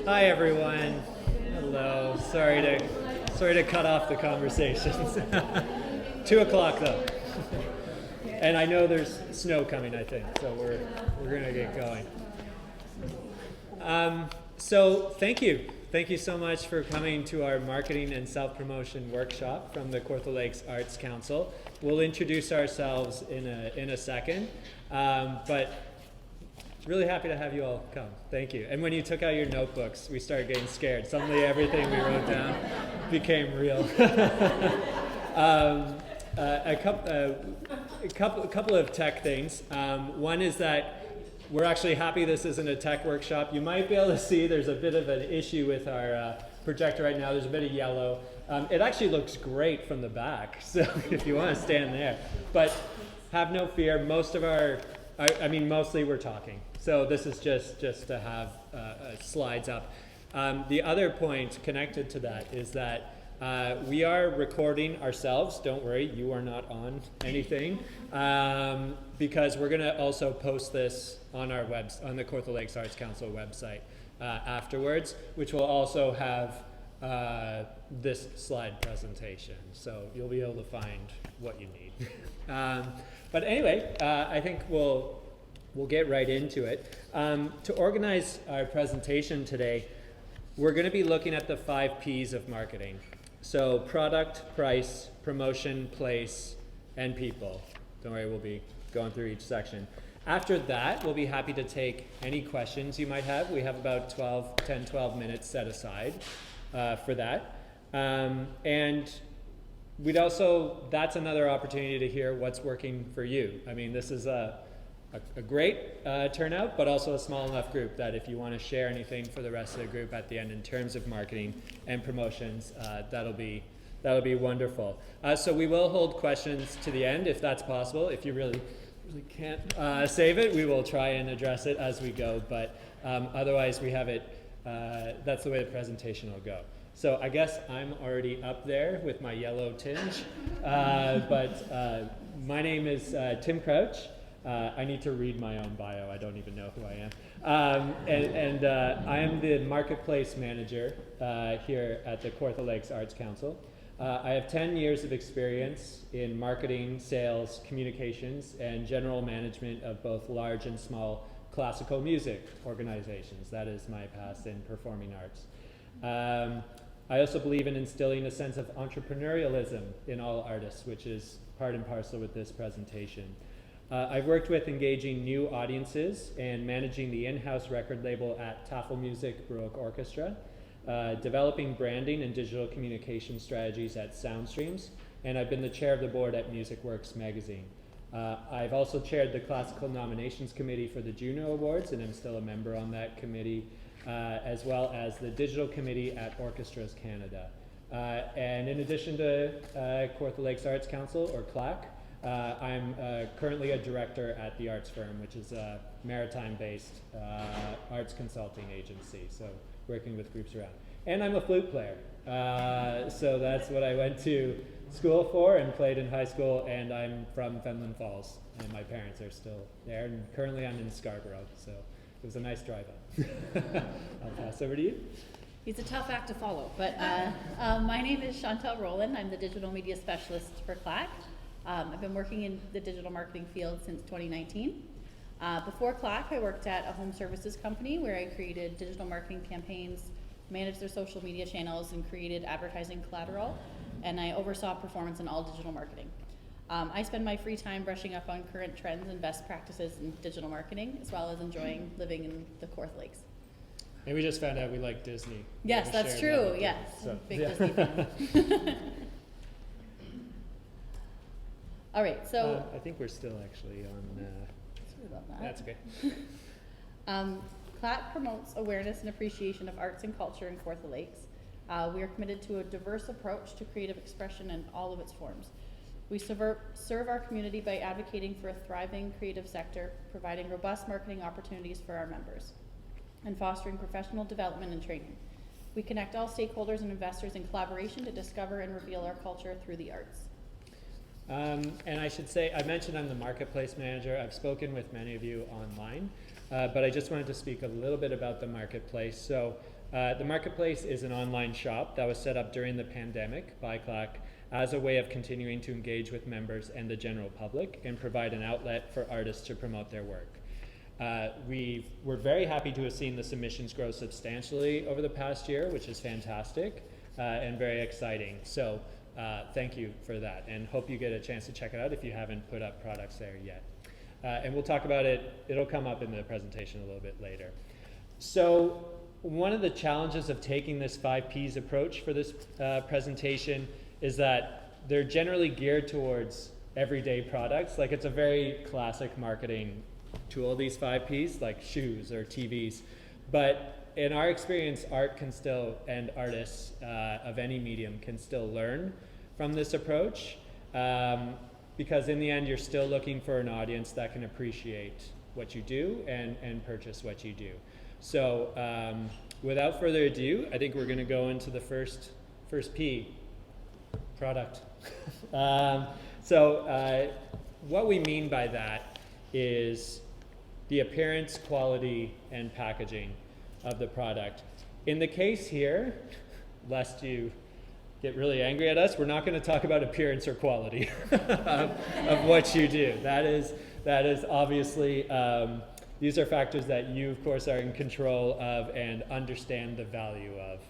Hi everyone. Hello. Sorry to cut off the conversations. 2 o'clock though, and I know there's snow coming. I think so. We're gonna get going. So thank you so much for coming to our marketing and self-promotion workshop from the Kawartha Lakes Arts Council. We'll introduce ourselves in a second, but really happy to have you all come. Thank you. And when you took out your notebooks, we started getting scared. Suddenly everything we wrote down became real. A couple of tech things. One is that we're actually happy this isn't a tech workshop. You might be able to see there's a bit of an issue with our projector right now. There's a bit of yellow. It actually looks great from the back, so if you want to stand there. But have no fear. Mostly we're talking. So this is just to have slides up. The other point connected to that is that we are recording ourselves. Don't worry, you are not on anything, because we're going to also post this on our on the Kawartha Lakes Arts Council website afterwards, which will also have this slide presentation. So you'll be able to find what you need. But anyway, I think we'll get right into it. To organize our presentation today, we're going to be looking at the 5 P's of marketing. So product, price, promotion, place, and people. Don't worry, we'll be going through each section. After that, we'll be happy to take any questions you might have. We have about 12 minutes set aside for that. And we'd also, that's another opportunity to hear what's working for you. I mean, this is a great turnout, but also a small enough group that if you want to share anything for the rest of the group at the end in terms of marketing and promotions, that'll be wonderful. So we will hold questions to the end if that's possible. If you really can't save it, we will try and address it as we go. But otherwise, we have it. That's the way the presentation will go. So I guess I'm already up there with my yellow tinge. But my name is Tim Crouch. I need to read my own bio. I don't even know who I am. I am the marketplace manager here at the Kawartha Lakes Arts Council. I have 10 years of experience in marketing, sales, communications, and general management of both large and small classical music organizations. That is my past in performing arts. I also believe in instilling a sense of entrepreneurialism in all artists, which is part and parcel with this presentation. I've worked with engaging new audiences and managing the in-house record label at Tafel Music Baroque Orchestra, developing branding and digital communication strategies at Soundstreams, and I've been the chair of the board at MusicWorks magazine. I've also chaired the classical nominations committee for the Juno Awards, and I'm still a member on that committee, as well as the digital committee at Orchestras Canada. And in addition to Kawartha Lakes Arts Council, or KLAC, I'm currently a director at the Arts Firm, which is a maritime-based arts consulting agency, so working with groups around. And I'm a flute player, so that's what I went to school for and played in high school, and I'm from Fenelon Falls, and my parents are still there, and currently I'm in Scarborough, so it was a nice drive up. I'll pass over to you. He's a tough act to follow, but my name is Chantal Rowland. I'm the digital media specialist for KLAC. I've been working in the digital marketing field since 2019. Before KLAC, I worked at a home services company where I created digital marketing campaigns, managed their social media channels, and created advertising collateral, and I oversaw performance in all digital marketing. I spend my free time brushing up on current trends and best practices in digital marketing, as well as enjoying living in the Kawartha Lakes. And we just found out we like Disney. Yes, that's true, yes. So, Big yeah. Disney fan. All right, so I think we're still actually on. sorry about that. That's okay. KLAC promotes awareness and appreciation of arts and culture in Kawartha Lakes. We are committed to a diverse approach to creative expression in all of its forms. We serve our community by advocating for a thriving creative sector, providing robust marketing opportunities for our members, and fostering professional development and training. We connect all stakeholders and investors in collaboration to discover and reveal our culture through the arts. And I should say, I mentioned I'm the marketplace manager. I've spoken with many of you online. but I just wanted to speak a little bit about the marketplace. So the marketplace is an online shop that was set up during the pandemic by KLAC as a way of continuing to engage with members and the general public and provide an outlet for artists to promote their work. We're very happy to have seen the submissions grow substantially over the past year, which is fantastic and very exciting. So thank you for that, and hope you get a chance to check it out if you haven't put up products there yet. And we'll talk about it, it'll come up in the presentation a little bit later. So one of the challenges of taking this 5 Ps approach for this presentation is that they're generally geared towards everyday products. Like, it's a very classic marketing tool, these 5 Ps, like shoes or TVs. But in our experience, art can still, and artists of any medium can still learn from this approach. Because in the end, you're still looking for an audience that can appreciate what you do and purchase what you do. So without further ado, I think we're going to go into the first P, product. So what we mean by that is the appearance, quality, and packaging of the product. In the case here, lest you get really angry at us, we're not going to talk about appearance or quality of what you do. That is obviously, these are factors that you, of course, are in control of and understand the value of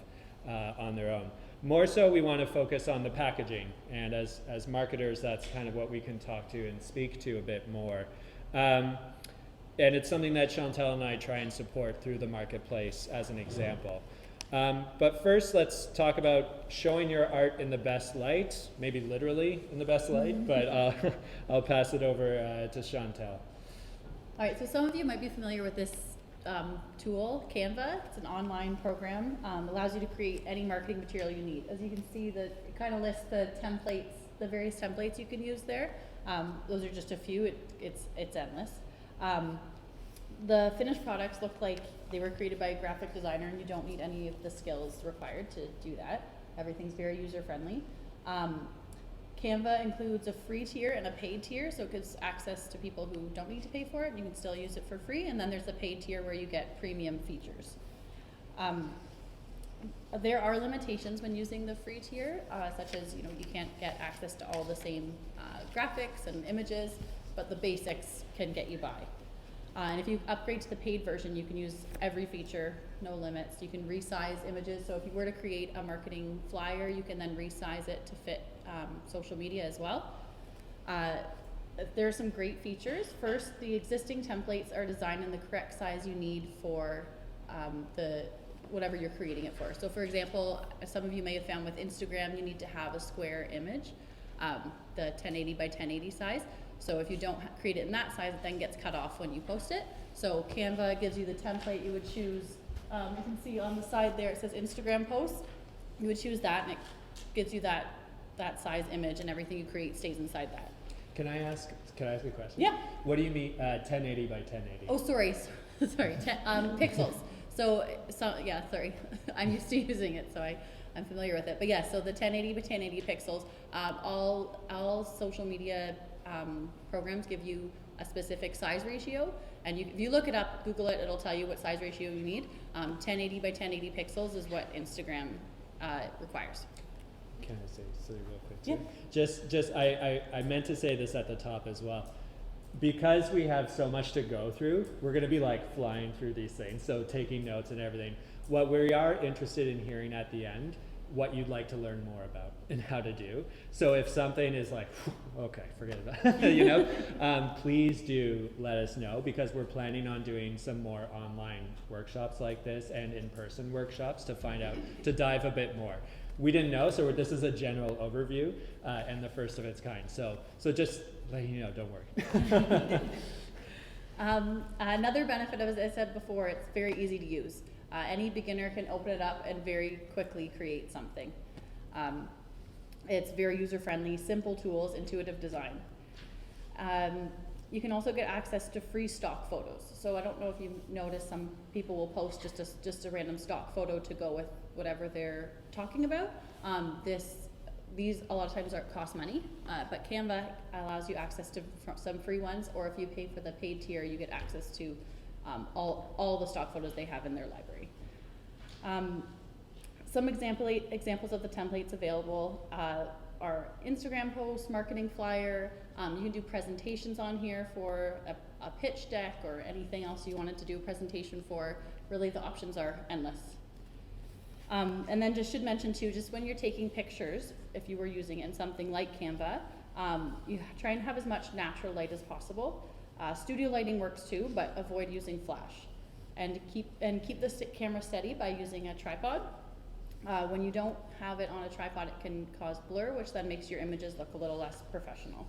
on their own. More so, we want to focus on the packaging, and as marketers, that's kind of what we can talk to and speak to a bit more. And it's something that Chantal and I try and support through the marketplace as an example. But first, let's talk about showing your art in the best light, maybe literally in the best light, but I'll pass it over to Chantal. All right, so some of you might be familiar with this tool, Canva. It's an online program. Allows you to create any marketing material you need. As you can see, it kind of lists the templates, the various templates you can use there. Those are just a few. It's endless. The finished products look like they were created by a graphic designer, and you don't need any of the skills required to do that. Everything's very user-friendly. Canva includes a free tier and a paid tier, so it gives access to people who don't need to pay for it. You can still use it for free, and then there's the paid tier where you get premium features. There are limitations when using the free tier, such as you can't get access to all the same graphics and images, but the basics can get you by. And if you upgrade to the paid version, you can use every feature, no limits. You can resize images. So if you were to create a marketing flyer, you can then resize it to fit social media as well. There are some great features. First, the existing templates are designed in the correct size you need for whatever you're creating it for. So for example, some of you may have found with Instagram, you need to have a square image, the 1080 by 1080 size. So if you don't create it in that size, it then gets cut off when you post it. So Canva gives you the template you would choose. You can see on the side there, it says Instagram post. You would choose that, and it gives you that size image, and everything you create stays inside that. Can I ask a question? Yeah. What do you mean 1080 by 1080? Oh, sorry, pixels. So yeah, sorry. I'm used to using it, so I'm familiar with it. But yeah, so the 1080 by 1080 pixels. All social media programs give you a specific size ratio, and if you look it up, Google it, it'll tell you what size ratio you need. 1080 by 1080 pixels is what Instagram requires. Can I say something real quick too? Yeah. I meant to say this at the top as well. Because we have so much to go through, we're going to be like flying through these things, so taking notes and everything. What we are interested in hearing at the end, what you'd like to learn more about and how to do. So if something is like, okay, forget about it, please do let us know, because we're planning on doing some more online workshops like this and in-person workshops to dive a bit more. We didn't know, so this is a general overview and the first of its kind. So just letting you know, don't worry. Another benefit, as I said before, it's very easy to use. Any beginner can open it up and very quickly create something. It's very user-friendly, simple tools, intuitive design. You can also get access to free stock photos. So I don't know if you've noticed, some people will post just a random stock photo to go with whatever they're talking about. These a lot of times cost money, but Canva allows you access to some free ones, or if you pay for the paid tier, you get access to all the stock photos they have in their library. Some examples of the templates available are Instagram posts, marketing flyer. You can do presentations on here for a pitch deck or anything else you wanted to do a presentation for. Really, the options are endless. And then just should mention too, just when you're taking pictures, if you were using it in something like Canva, you try and have as much natural light as possible. Studio lighting works too, but avoid using flash. And keep the camera steady by using a tripod. When you don't have it on a tripod, it can cause blur, which then makes your images look a little less professional.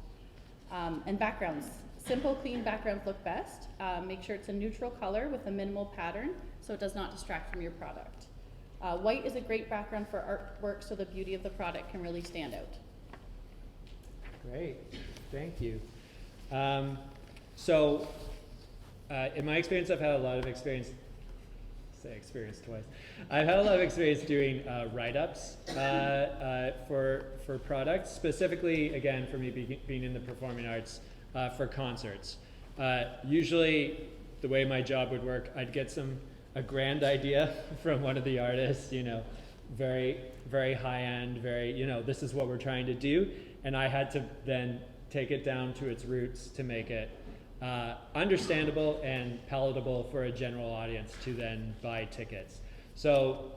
And backgrounds. Simple, clean backgrounds look best. Make sure it's a neutral color with a minimal pattern so it does not distract from your product. White is a great background for artwork so the beauty of the product can really stand out. Great, thank you. In my experience, I've had a lot of experience. Say experience twice. I've had a lot of experience doing write-ups for products, specifically, again, for me being in the performing arts, for concerts. Usually, the way my job would work, I'd get a grand idea from one of the artists, very, very high-end, very, this is what we're trying to do, and I had to then take it down to its roots to make it understandable and palatable for a general audience to then buy tickets. So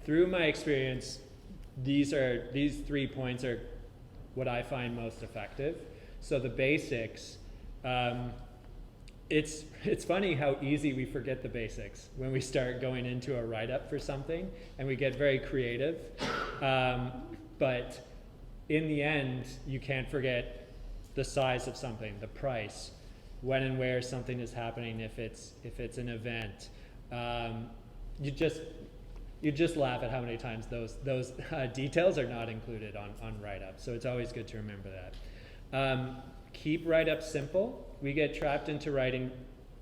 through my experience, these 3 points are what I find most effective. So the basics, it's funny how easy we forget the basics when we start going into a write-up for something and we get very creative. But in the end, you can't forget the size of something, the price, when and where something is happening, if it's an event. You just laugh at how many times those details are not included on write-ups. So it's always good to remember that. Keep write-ups simple. We get trapped into writing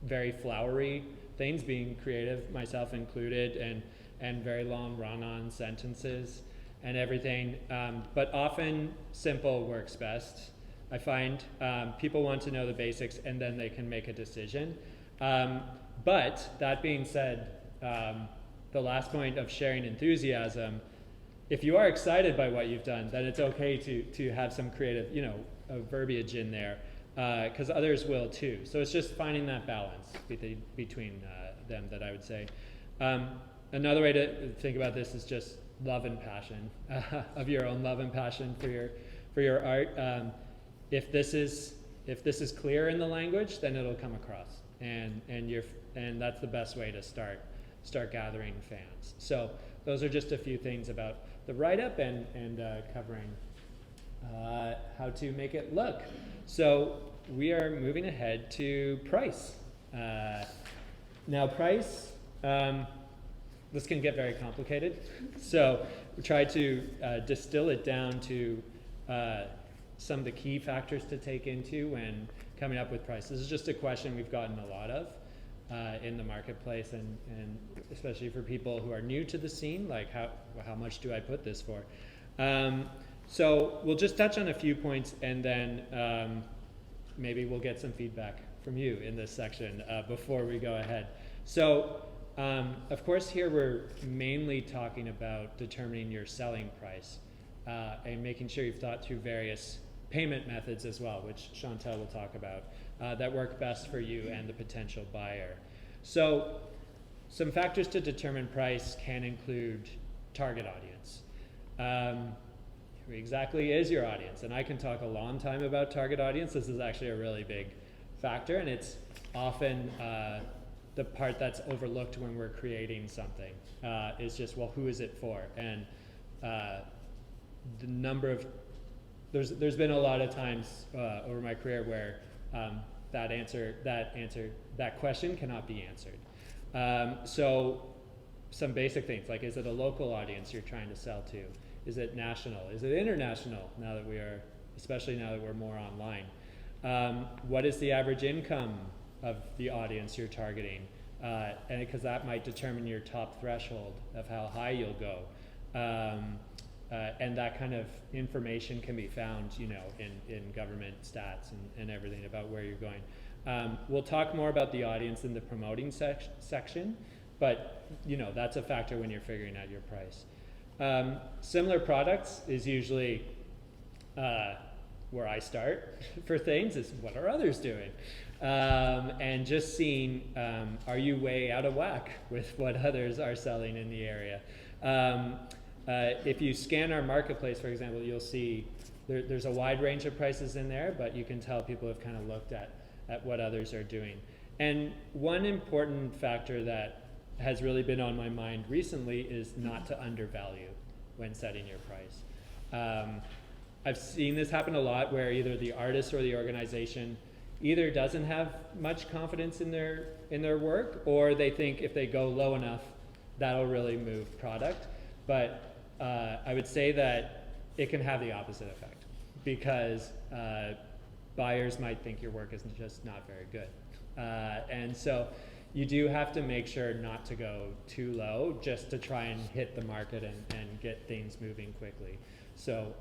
very flowery things, being creative, myself included, and very long run-on sentences and everything. But often simple works best. I find people want to know the basics and then they can make a decision. But that being said, the last point of sharing enthusiasm, if you are excited by what you've done, then it's okay to have some creative, verbiage in there, because others will too. So it's just finding that balance between them that I would say. Another way to think about this is just love and passion, of your own love and passion for your art. If this is clear in the language, then it'll come across, and that's the best way to start gathering fans. So those are just a few things about the write-up and covering how to make it look. So we are moving ahead to price. Now price, this can get very complicated. So we try to distill it down to some of the key factors to take into when coming up with price. This is just a question we've gotten a lot of in the marketplace, and especially for people who are new to the scene, like how much do I put this for? So we'll just touch on a few points, and then maybe we'll get some feedback from you in this section before we go ahead. So of course here we're mainly talking about determining your selling price and making sure you've thought through various payment methods as well, which Chantal will talk about, that work best for you and the potential buyer. So some factors to determine price can include target audience. Who exactly is your audience? And I can talk a long time about target audience. This is actually a really big factor, and it's often the part that's overlooked when we're creating something, is just, well, who is it for? And the number of, there's been a lot of times over my career where that question cannot be answered. So some basic things, like, is it a local audience you're trying to sell to? Is it national? Is it international, especially now that we're more online? What is the average income of the audience you're targeting? And because that might determine your top threshold of how high you'll go. And that kind of information can be found, in government stats and everything about where you're going. We'll talk more about the audience in the promoting section, but that's a factor when you're figuring out your price. Similar products is usually where I start for things, is what are others doing? And just seeing, are you way out of whack with what others are selling in the area? If you scan our marketplace, for example, you'll see there's a wide range of prices in there, but you can tell people have kind of looked at what others are doing. And one important factor that has really been on my mind recently is not to undervalue when setting your price. I've seen this happen a lot where either the artist or the organization either doesn't have much confidence in their work, or they think if they go low enough, that'll really move product. But I would say that it can have the opposite effect, because buyers might think your work is just not very good. And so you do have to make sure not to go too low just to try and hit the market and get things moving quickly. So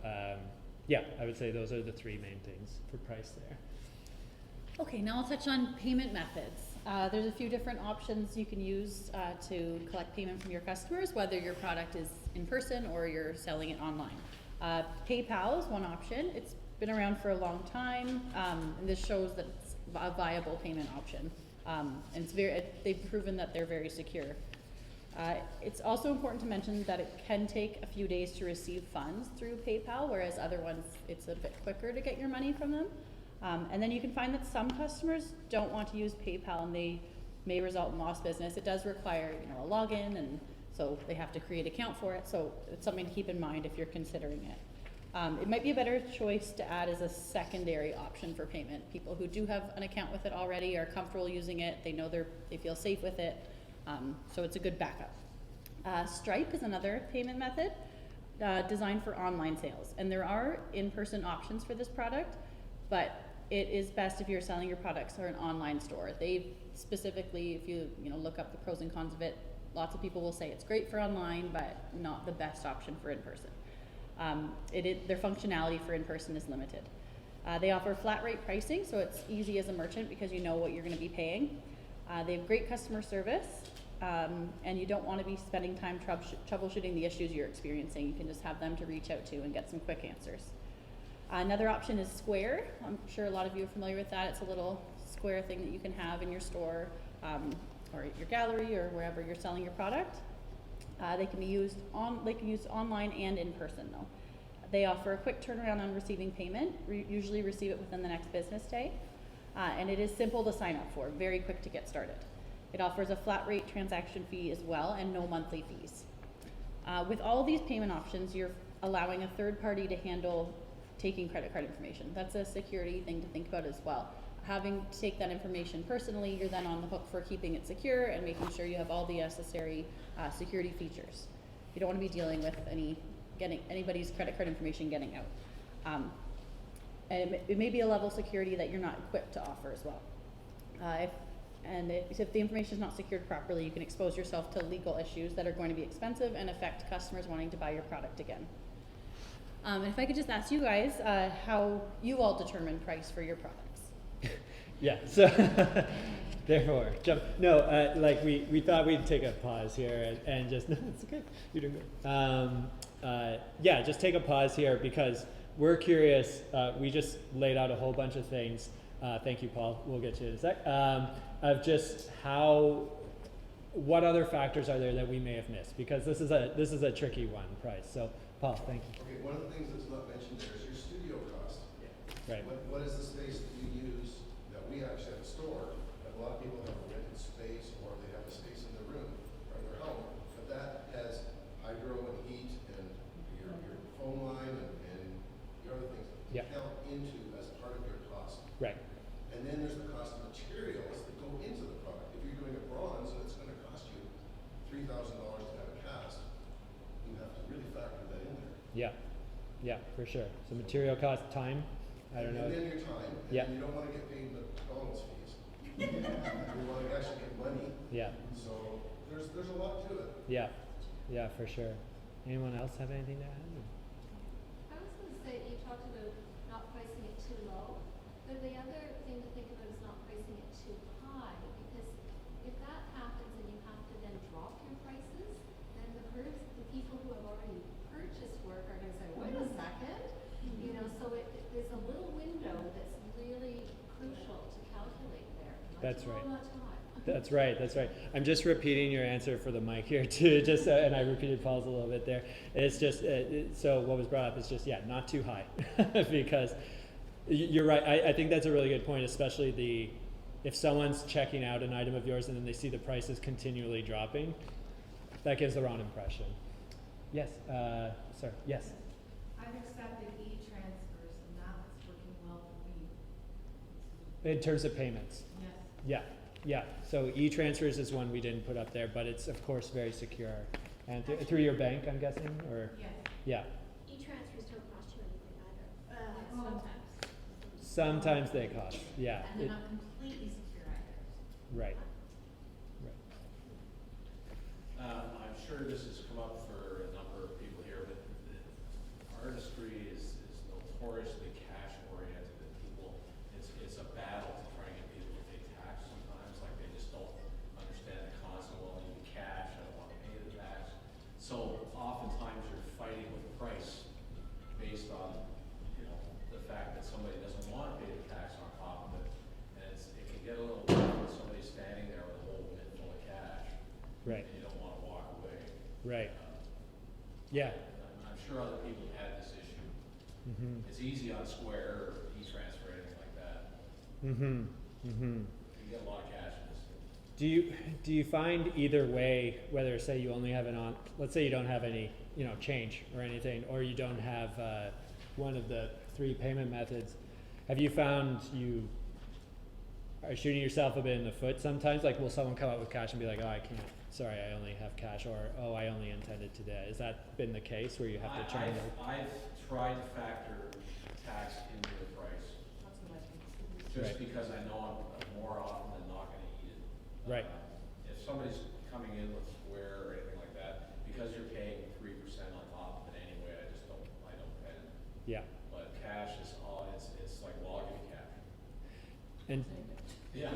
yeah, I would say those are the three main things for price there. Okay, now I'll touch on payment methods. There's a few different options you can use to collect payment from your customers, whether your product is in person or you're selling it online. PayPal is one option. It's been around for a long time, and this shows that it's a viable payment option. And they've proven that they're very secure. It's also important to mention that it can take a few days to receive funds through PayPal, whereas other ones, it's a bit quicker to get your money from them. And then you can find that some customers don't want to use PayPal, and they may result in lost business. It does require, a login, and so they have to create an account for it. So it's something to keep in mind if you're considering it. It might be a better choice to add as a secondary option for payment. People who do have an account with it already are comfortable using it. They know they feel safe with it. So it's a good backup. Stripe is another payment method designed for online sales. And there are in-person options for this product, but it is best if you're selling your products through an online store. They specifically, if you look up the pros and cons of it, lots of people will say it's great for online, but not the best option for in-person. Their functionality for in-person is limited. They offer flat rate pricing, so it's easy as a merchant because you know what you're going to be paying. They have great customer service, and you don't want to be spending time troubleshooting the issues you're experiencing. You can just have them to reach out to and get some quick answers. Another option is Square. I'm sure a lot of you are familiar with that. It's a little square thing that you can have in your store or your gallery or wherever you're selling your product. They can use online and in person though. They offer a quick turnaround on receiving payment. Usually receive it within the next business day. And it is simple to sign up for, very quick to get started. It offers a flat rate transaction fee as well and no monthly fees. With all of these payment options, you're allowing a third party to handle taking credit card information. That's a security thing to think about as well. Having to take that information personally, you're then on the hook for keeping it secure and making sure you have all the necessary security features. You don't want to be dealing with anybody's credit card information getting out. And it may be a level of security that you're not equipped to offer as well. If the information is not secured properly, you can expose yourself to legal issues that are going to be expensive and affect customers wanting to buy your product again. And if I could just ask you guys how you all determine price for your products. Yeah, so therefore, we thought we'd take a pause here and just, no, it's okay, you're doing good. Yeah, just take a pause here because we're curious. We just laid out a whole bunch of things. Thank you, Paul. We'll get to it in a sec. Of just what other factors are there that we may have missed? Because this is a tricky one, price. So, Paul, thank you. Okay, one of the things that's not mentioned there is your studio cost. Right. What is the space that you use that we actually have a store? A lot of people have a rented space or they have a space in their room or in their home, but that has hydro and heat and your phone line and your other things that count into as part of your cost. Right. And then there's the cost of materials that go into the product. If you're doing a bronze and it's going to cost you $3,000 to have a cast, you have to really factor that in there. Yeah, for sure. So material cost, time, I don't know. And then your time, and then you don't want to get paid McDonald's fees. You want to actually get money. Yeah. So there's a lot to it. Yeah, for sure. Anyone else have anything to add? I was going to say, you talked about not pricing it too low, but the other thing to think about is not pricing it That's right. Not too high. That's right. That's right. I'm just repeating your answer for the mic here too. Just and I repeated Paul's a little bit there. It's just so what was brought up is just not too high because you're right. I think that's a really good point, especially if someone's checking out an item of yours and then they see the prices continually dropping, that gives the wrong impression. Yes, sir. Yes. I've accepted e-transfers and that's working well for me. In terms of payments. Yes. Yeah. Yeah. So e-transfers is one we didn't put up there, but it's of course very secure. And through your bank, I'm guessing, or Yes. yeah. E-transfers don't cost you anything either. Oh. Sometimes they cost. Yeah. And they're not completely secure either. Right. I'm sure this has come up for a number of people here, but the artistry is notoriously cash oriented, and people, it's a battle to try and get people to pay tax sometimes, like they just don't understand the concept, well, I need cash, I don't want to pay the tax. So oftentimes you're fighting with price based on, the fact that somebody doesn't want to pay the tax on top of it. And it can get a little weird when somebody's standing there with a whole bin full of cash. Right. And you don't want to walk away. Right. Yeah. I'm sure other people have had this issue. Mhm. It's easy on Square or e-transfer or anything like that. Mhm. Mhm. You get a lot of cash in this. Do you find either way, whether say you only have let's say you don't have any, change or anything, or you don't have one of the 3 payment methods, have you found you are shooting yourself a bit in the foot sometimes? Like, will someone come up with cash and be like, oh, I can't, sorry, I only have cash, or, oh, I only intended today. Has that been the case where you have to try I've tried to factor tax into the price, That's what I think. just Right. because I know I'm more often than not gonna eat it. Right. If somebody's coming in with Square or anything like that, because you're paying 3% on top of it anyway, I don't pay it. Yeah. But cash is it's like, well, I'll give you cash. And Yeah.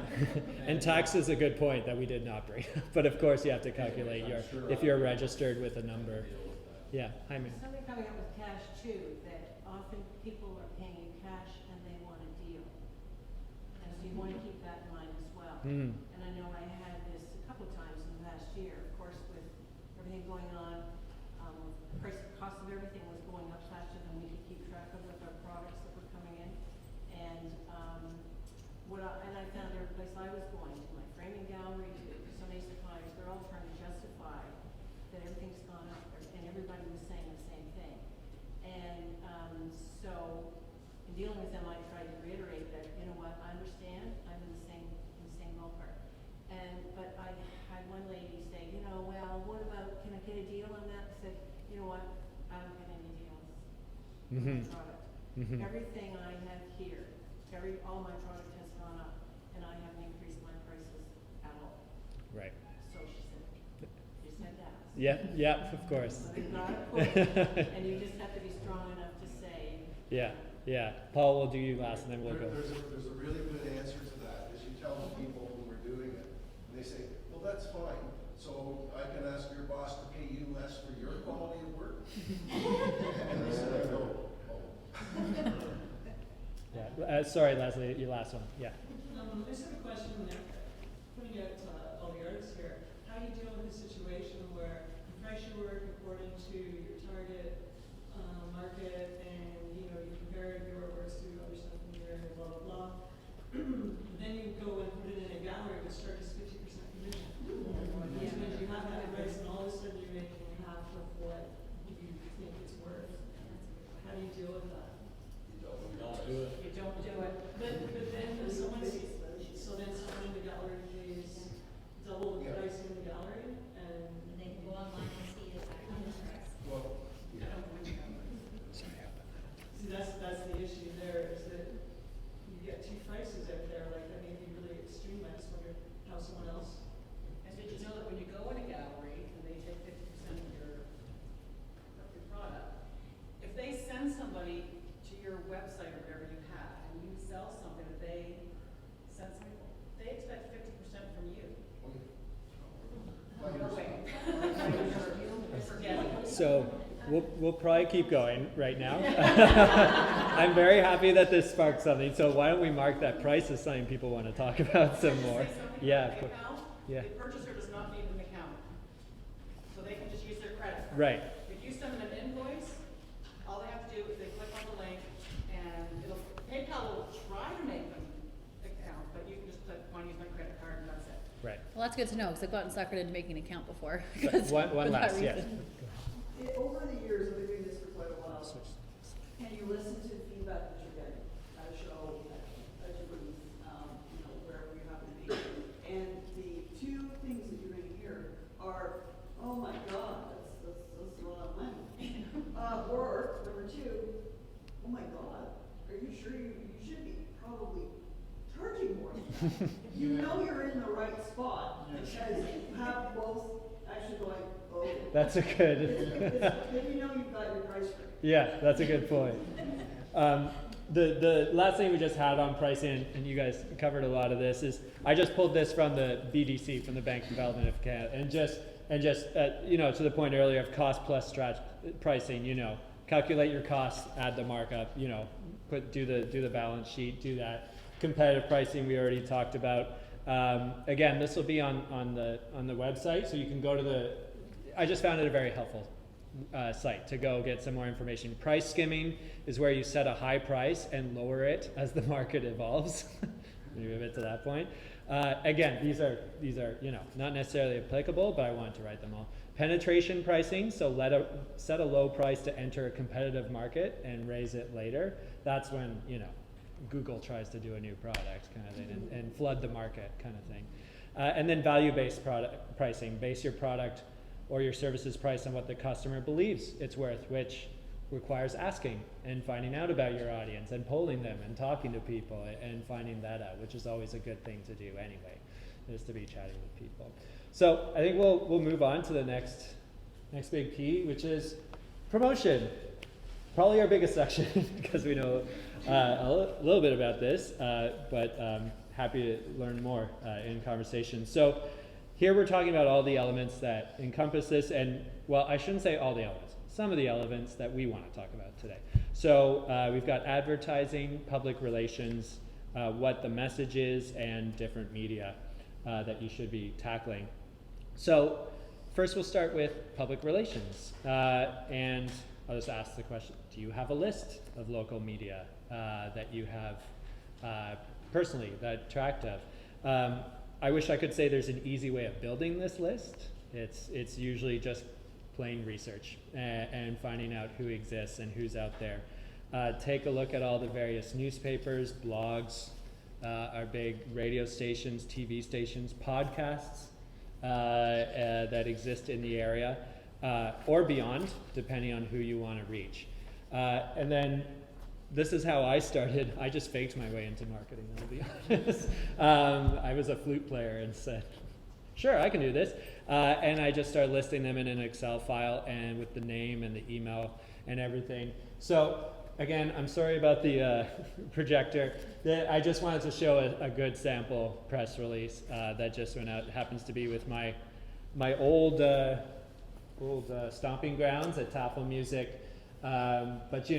and tax is a good point that we did not bring. But of course, you have to calculate I'm sure if you're registered with a number. Deal with that. Yeah, hi, ma'am. Something coming up with cash too, that often people are paying you cash and they want a deal. And so you want to keep that in mind as well. Mm. And I know I had this a couple of times in the past year, of course, with everything going on, cost of everything was going up faster than we could keep track of with our products that were coming in. And, and I found every place I was going, to my framing gallery, to so many suppliers, they're all trying to justify that everything's gone up, and everybody was saying the same thing. And, so, in dealing with them, I tried to reiterate that, you know what, I understand, I'm in the same ballpark. But I had one lady say, well, what about, can I get a deal on that? I said, you know what, I don't get any deals on Mhm. my product. Mhm. Everything I have here, all my product has gone up, and I haven't increased my prices at all. Right. So she said, you said that. Yeah, yeah, of course. So you've got a point, and you just have to be strong enough to say. Yeah, yeah. Paul, we'll do you last and then we'll go. There's a really good answer to that, is you tell the people who are doing it, and they say, well, that's fine, so I can ask your boss to pay you less for your quality of work? And they said, no, oh. Yeah. Sorry, Leslie, your last one. Yeah. I just have a question, putting out all the artists here. How do you deal with a situation where you price your work according to your target market, and you compare your works to other stuff in here, and blah blah blah. Then you go and put it in a gallery, which charges 50% commission. Which means you have that price, and all of a sudden you're making half of what you think it's worth. How do you deal with that? We don't do it. You don't do it. But then if someone sees, so then someone in the gallery pays double the Yeah. price in the gallery, and They can go online and see exactly the price. Well, see, that's the issue there, is that you get 2 prices out there, like, that may be really extreme. I just wonder how someone else. And did you know that when you go in a gallery and they take 50% of your product, if they send somebody to your website or whatever you have, and you sell something that they send somebody, they expect 50% from you. well, No way. Forget it. So, We'll probably keep going right now. I'm very happy that this sparked something. So why don't we mark that price as something people want to talk about some more? Say something Yeah. about PayPal? Yeah. The purchaser does not need an account, so they can just use their credit card. Right. If you send them an invoice, all they have to do is they click on the link, and PayPal will try to make them account, but you can just click, want to use my credit card, and that's it. Right. Well, that's good to know, because I've gotten suckered into making an account before. But 'cause one for that last, yeah. reason. Over the years, I've been doing this for quite a while, and you listen to feedback that you're getting at a show, at your booth, wherever you happen to be. And the two things that you're going to hear are, oh my God, that's a lot of money. Or, number two, oh my God, are you sure you should be probably charging more than that? You know you're in the right spot, because you have both actually going, oh. That's a good. Then you know you've got your price right. Yeah, that's a good point. The last thing we just had on pricing, and you guys covered a lot of this, is I just pulled this from the BDC, from the Bank Development of Canada, and just to the point earlier of cost plus pricing, calculate your costs, add the markup, do the balance sheet, do that. Competitive pricing we already talked about. Again, this will be on the website, so you can go to I just found it a very helpful site to go get some more information. Price skimming is where you set a high price and lower it as the market evolves. Move it to that point. Again, these are not necessarily applicable, but I wanted to write them all. Penetration pricing, so set a low price to enter a competitive market and raise it later. That's when Google tries to do a new product kind of thing and flood the market kind of thing. And then value-based pricing, base your product or your services price on what the customer believes it's worth, which requires asking and finding out about your audience and polling them and talking to people and finding that out, which is always a good thing to do anyway, is to be chatting with people. So I think we'll move on to the next big P, which is promotion. Probably our biggest section because we know a little bit about this, but happy to learn more in conversation. So here we're talking about all the elements that encompass this, and well, I shouldn't say all the elements, some of the elements that we want to talk about today. So we've got advertising, public relations, what the message is, and different media that you should be tackling. So first we'll start with public relations, and I'll just ask the question, do you have a list of local media that you have personally that tracked of? I wish I could say there's an easy way of building this list. It's usually just plain research and finding out who exists and who's out there. Take a look at all the various newspapers, blogs, our big radio stations, TV stations, podcasts that exist in the area or beyond, depending on who you want to reach. And then this is how I started. I just faked my way into marketing, I'll be honest. I was a flute player and said, sure, I can do this. And I just started listing them in an Excel file and with the name and the email and everything. So again, I'm sorry about the projector. I just wanted to show a good sample press release that just went out. It happens to be with my old stomping grounds at Taffel Music. But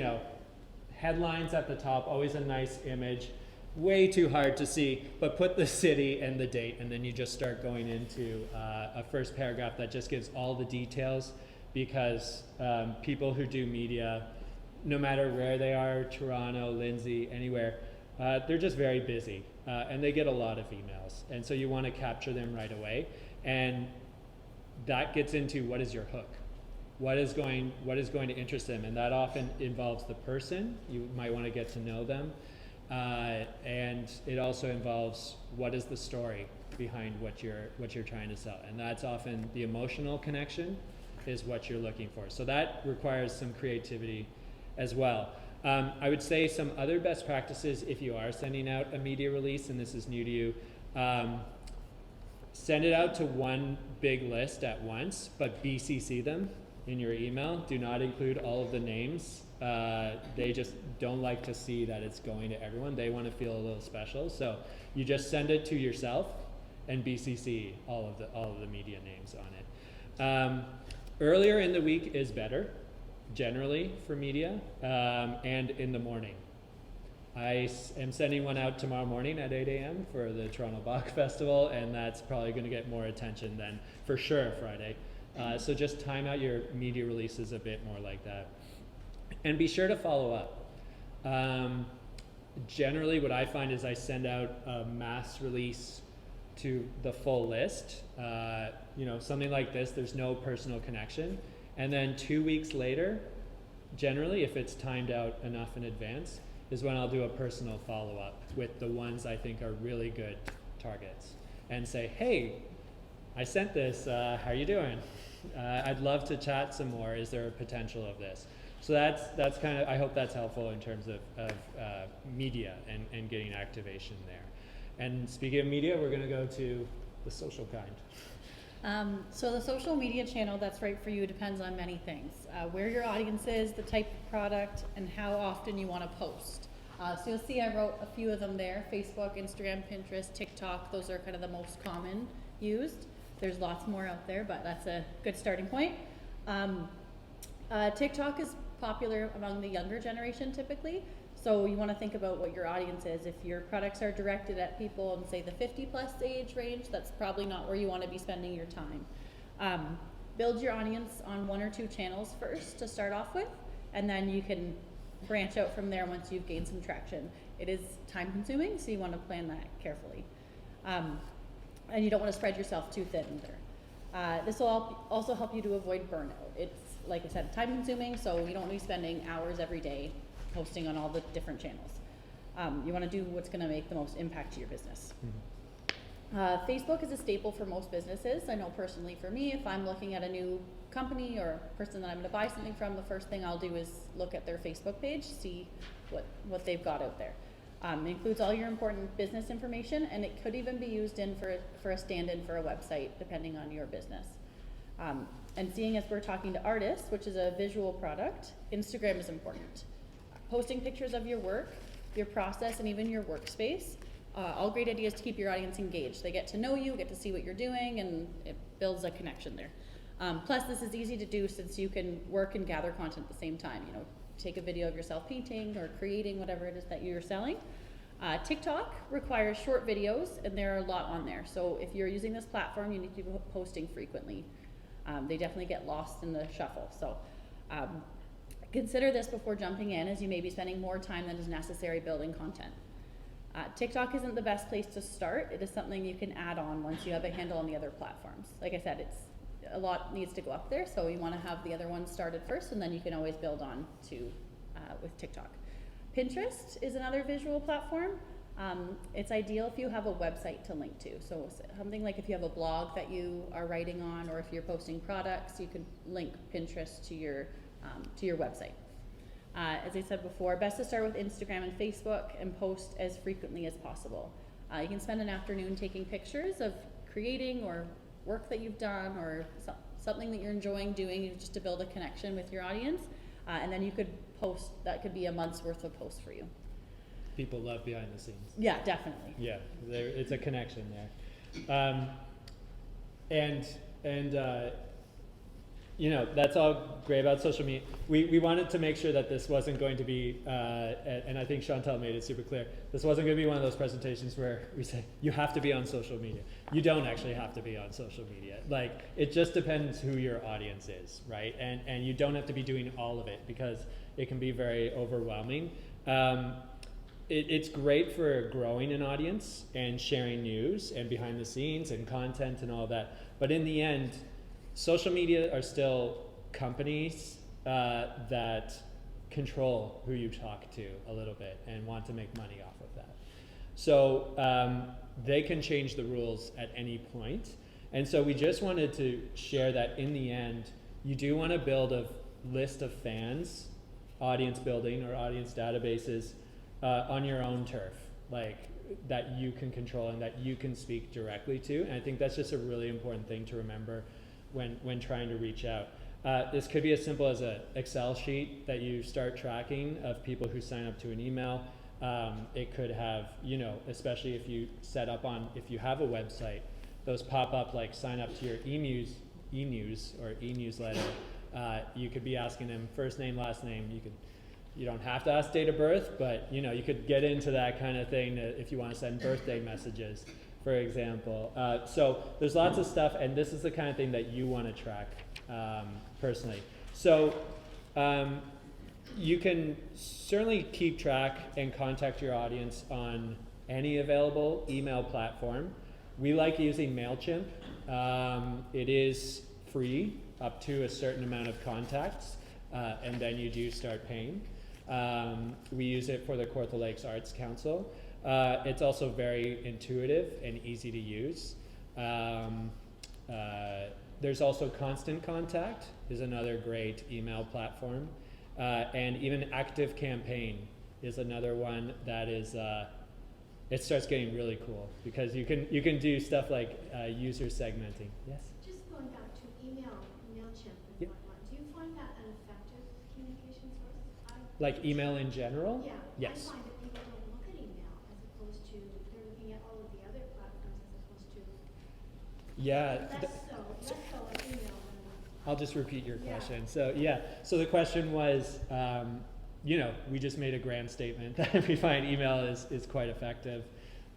headlines at the top, always a nice image, way too hard to see, but put the city and the date, and then you just start going into a first paragraph that just gives all the details, because people who do media, no matter where they are, Toronto, Lindsay, anywhere, they're just very busy, and they get a lot of emails, and so you want to capture them right away, and that gets into what is your hook. What is going to interest them, and that often involves the person. You might want to get to know them, and it also involves what is the story behind what you're trying to sell, and that's often the emotional connection is what you're looking for. So that requires some creativity as well. I would say some other best practices if you are sending out a media release, and this is new to you. Send it out to one big list at once, but BCC them in your email. Do not include all of the names. They just don't like to see that it's going to everyone. They want to feel a little special. So you just send it to yourself and BCC all of the media names on it. Earlier in the week is better. generally for media, and in the morning. I am sending one out tomorrow morning at 8 a.m. for the Toronto Bach Festival, and that's probably going to get more attention than for sure Friday. So just time out your media releases a bit more like that. And be sure to follow up. Generally what I find is I send out a mass release to the full list. Something like this, there's no personal connection. And then 2 weeks later, generally, if it's timed out enough in advance, is when I'll do a personal follow-up with the ones I think are really good targets and say, hey, I sent this, how are you doing? I'd love to chat some more. Is there a potential of this? So that's kind of, I hope that's helpful in terms of media and getting activation there. And speaking of media, we're gonna go to the social kind. So the social media channel that's right for you depends on many things. Where your audience is, the type of product, and how often you want to post. So you'll see I wrote a few of them there: Facebook, Instagram, Pinterest, TikTok. Those are kind of the most common used. There's lots more out there, but that's a good starting point. TikTok is popular among the younger generation typically. So you want to think about what your audience is. If your products are directed at people in, say, the 50+ age range, that's probably not where you want to be spending your time. Build your audience on 1 or 2 channels first to start off with, and then you can branch out from there once you've gained some traction. It is time consuming, so you want to plan that carefully. And you don't want to spread yourself too thin either. This will also help you to avoid burnout. It's, like I said, time consuming, so you don't want to be spending hours every day posting on all the different channels. You want to do what's going to make the most impact to your business. Facebook is a staple for most businesses. I know personally for me, if I'm looking at a new company or person that I'm going to buy something from, the first thing I'll do is look at their Facebook page, see what they've got out there. It includes all your important business information, and it could even be used for a stand-in for a website, depending on your business. And seeing as we're talking to artists, which is a visual product, Instagram is important. Posting pictures of your work, your process, and even your workspace, all great ideas to keep your audience engaged. They get to know you, get to see what you're doing, and it builds a connection there. Plus, this is easy to do since you can work and gather content at the same time. Take a video of yourself painting or creating whatever it is that you're selling. TikTok requires short videos, and there are a lot on there. So if you're using this platform, you need to be posting frequently. They definitely get lost in the shuffle. So consider this before jumping in, as you may be spending more time than is necessary building content. TikTok isn't the best place to start. It is something you can add on once you have a handle on the other platforms. Like I said, a lot needs to go up there, so you want to have the other ones started first, and then you can always build on to with TikTok. Pinterest is another visual platform. It's ideal if you have a website to link to. So something like if you have a blog that you are writing on, or if you're posting products, you can link Pinterest to your website. As I said before, best to start with Instagram and Facebook and post as frequently as possible. You can spend an afternoon taking pictures of creating or work that you've done, or something that you're enjoying doing, just to build a connection with your audience. And then you could post, that could be a month's worth of posts for you. People love behind the scenes. Yeah, definitely. Yeah, it's a connection there. That's all great about social media. We wanted to make sure that this wasn't going to be, and I think Chantal made it super clear, this wasn't going to be one of those presentations where we say, you have to be on social media. You don't actually have to be on social media. Like, it just depends who your audience is, right? And you don't have to be doing all of it, because it can be very overwhelming. It's great for growing an audience and sharing news and behind the scenes and content and all that. But in the end, social media are still companies that control who you talk to a little bit and want to make money off of that. So they can change the rules at any point. And so we just wanted to share that in the end, you do want to build a list of fans, audience building or audience databases on your own turf, like that you can control and that you can speak directly to. And I think that's just a really important thing to remember when trying to reach out. This could be as simple as an Excel sheet that you start tracking of people who sign up to an email. It could have, especially if you if you have a website, those pop up like sign up to your e-news or e-newsletter. You could be asking them first name, last name. You don't have to ask date of birth, but you know, you could get into that kind of thing if you want to send birthday messages, for example. So there's lots of stuff, and this is the kind of thing that you want to track personally. So you can certainly keep track and contact your audience on any available email platform. We like using MailChimp. It is free up to a certain amount of contacts, and then you do start paying. We use it for the Kawartha Lakes Arts Council. It's also very intuitive and easy to use. There's also Constant Contact is another great email platform. And even Active Campaign is another one that is, it starts getting really cool because you can do stuff like user segmenting. Yes? Just going back to email, MailChimp and Yep. whatnot, do you find that an effective communication source? Like email in general? Yeah. Yes. I find that people don't look at email as opposed to, they're looking at all of the other platforms as opposed to Yeah. less so at email than. I'll just repeat your Yeah. question. So yeah, so the question was, you know, we just made a grand statement that we find email is quite effective.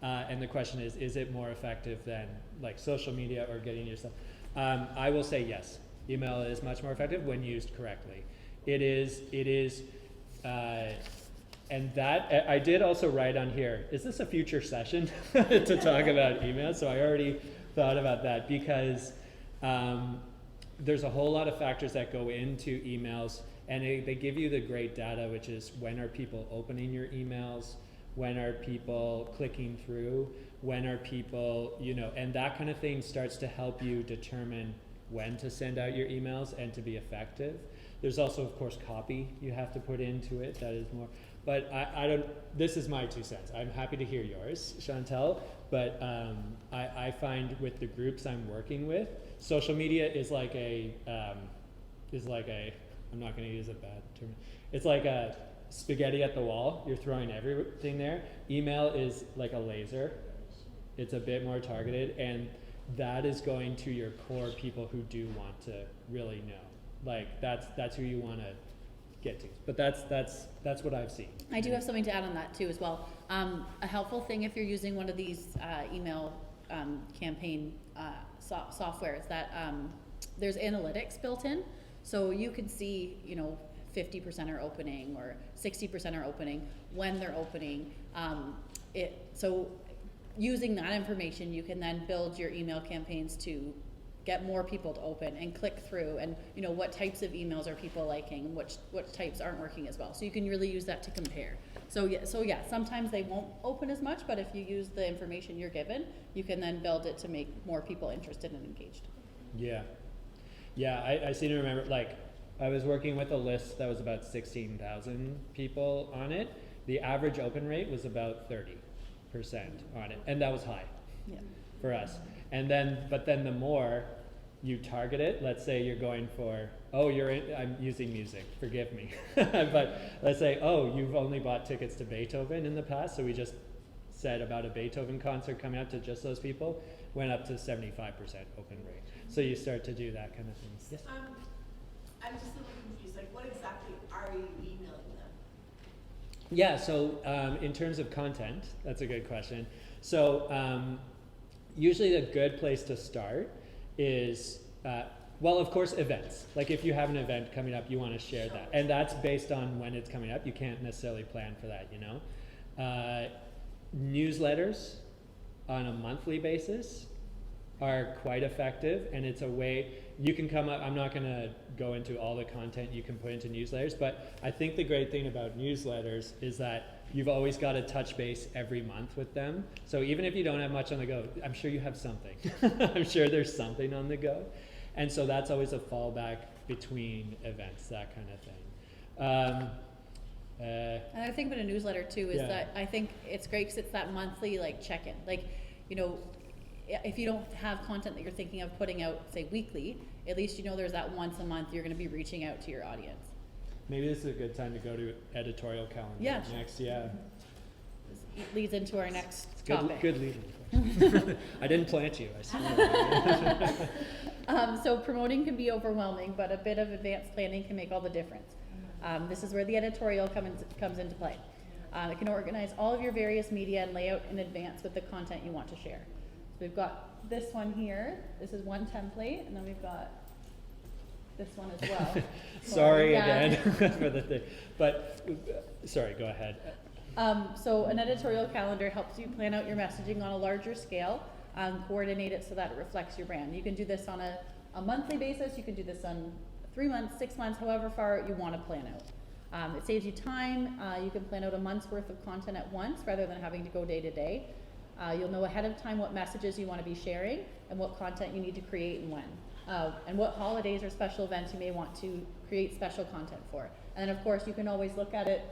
And the question is it more effective than like social media or getting yourself? I will say yes, email is much more effective when used correctly. It is, and that, I did also write on here, is this a future session to talk about email? So I already thought about that because there's a whole lot of factors that go into emails, and they give you the great data, which is when are people opening your emails, when are people clicking through, when are people, you know, and that kind of thing starts to help you determine when to send out your emails and to be effective. There's also, of course, copy you have to put into it that is more, but I don't, this is my 2 cents. I'm happy to hear yours, Chantel, but I find with the groups I'm working with, social media is like a, I'm not going to use a bad term, it's like a spaghetti at the wall. You're throwing everything there. Email is like a laser. It's a bit more targeted, and that is going to your core people who do want to really know. Like that's who you want to get to. But that's what I've seen. I do have something to add on that too as well. A helpful thing if you're using one of these email campaign software is that there's analytics built in, so you can see, you know, 50% are opening or 60% are opening when they're opening. So using that information, you can then build your email campaigns to get more people to open and click through, and you know what types of emails are people liking and what types aren't working as well. So you can really use that to compare. So yeah, sometimes they won't open as much, but if you use the information you're given, you can then build it to make more people interested and engaged. Yeah, I seem to remember, like, I was working with a list that was about 16,000 people on it. The average open rate was about 30% on it, and that was high for us. And then, but then the more you target it, let's say you're going for, I'm using music, forgive me. But let's say, you've only bought tickets to Beethoven in the past, so we just said about a Beethoven concert coming out to just those people, went up to 75% open rate. So you start to do that kind of thing. Yes? I'm just a little confused, like what exactly are you emailing them? Yeah, so in terms of content, that's a good question. So usually a good place to start is, well, of course, events. Like if you have an event coming up, you want to share that. And that's based on when it's coming up. You can't necessarily plan for that, you know. Newsletters on a monthly basis are quite effective, and it's a way you can come up. I'm not going to go into all the content you can put into newsletters, but I think the great thing about newsletters is that you've always got to touch base every month with them. So even if you don't have much on the go, I'm sure you have something. I'm sure there's something on the go. And so that's always a fallback between events, that kind of thing. Another thing about a newsletter too is that I think it's great because it's that monthly like check-in. Like, you know, if you don't have content that you're thinking of putting out, say weekly, at least you know there's that once a month you're going to be reaching out to your audience. Maybe this is a good time to go to editorial calendar next. This leads into our next topic. Good leading. I didn't plant you, I swear. So promoting can be overwhelming, but a bit of advanced planning can make all the difference. This is where the editorial comes into play. It can organize all of your various media and lay out in advance with the content you want to share. So we've got this one here. This is one template, and then we've got this one as well. Sorry Yeah. again for the thing, but sorry, go ahead. So an editorial calendar helps you plan out your messaging on a larger scale, coordinate it so that it reflects your brand. You can do this on a monthly basis, you can do this on 3 months, 6 months, however far you want to plan out. It saves you time, you can plan out a month's worth of content at once rather than having to go day to day. You'll know ahead of time what messages you want to be sharing and what content you need to create and when. And what holidays or special events you may want to create special content for. And then of course you can always look at it.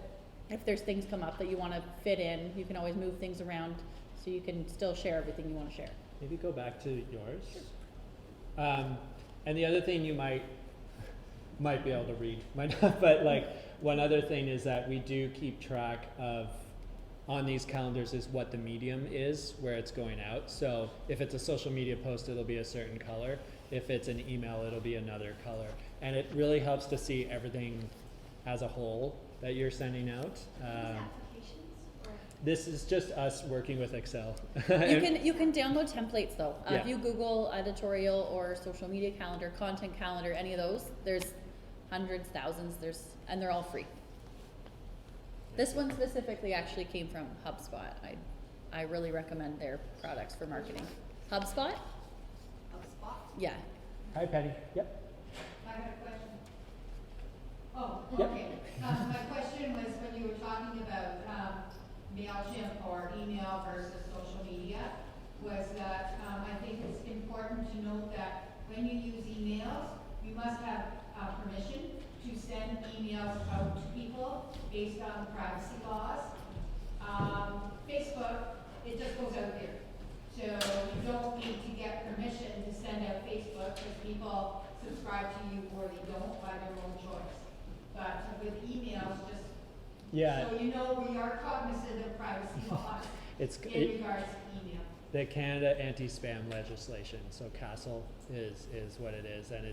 If there's things come up that you want to fit in, you can always move things around so you can still share everything you want to share. Maybe go back to yours. And the other thing you might be able to read, might not, but like one other thing is that we do keep track of on these calendars is what the medium is, where it's going out. So if it's a social media post, it'll be a certain color. If it's an email, it'll be another color. And it really helps to see everything as a whole that you're sending out. Applications or? This is just us working with Excel. You can download templates though. Yeah. If you Google editorial or social media calendar, content calendar, any of those, there's hundreds, thousands, and they're all free. This one specifically actually came from HubSpot. I really recommend their products for marketing. HubSpot? HubSpot? Yeah. Hi, Penny. Yep. I got a question. Oh, Yep. okay. My question was when you were talking about MailChimp or email versus social media, was that I think it's important to note that when you use emails, you must have permission to send emails out to people based on privacy laws. Facebook, it just goes out there. So you don't need to get permission to send out Facebook because people subscribe to you or they don't by their own choice. But with emails, just Yeah. so you know we are cognizant of privacy laws It's in regards to email. the Canada anti-spam legislation. So CASL is what it is, and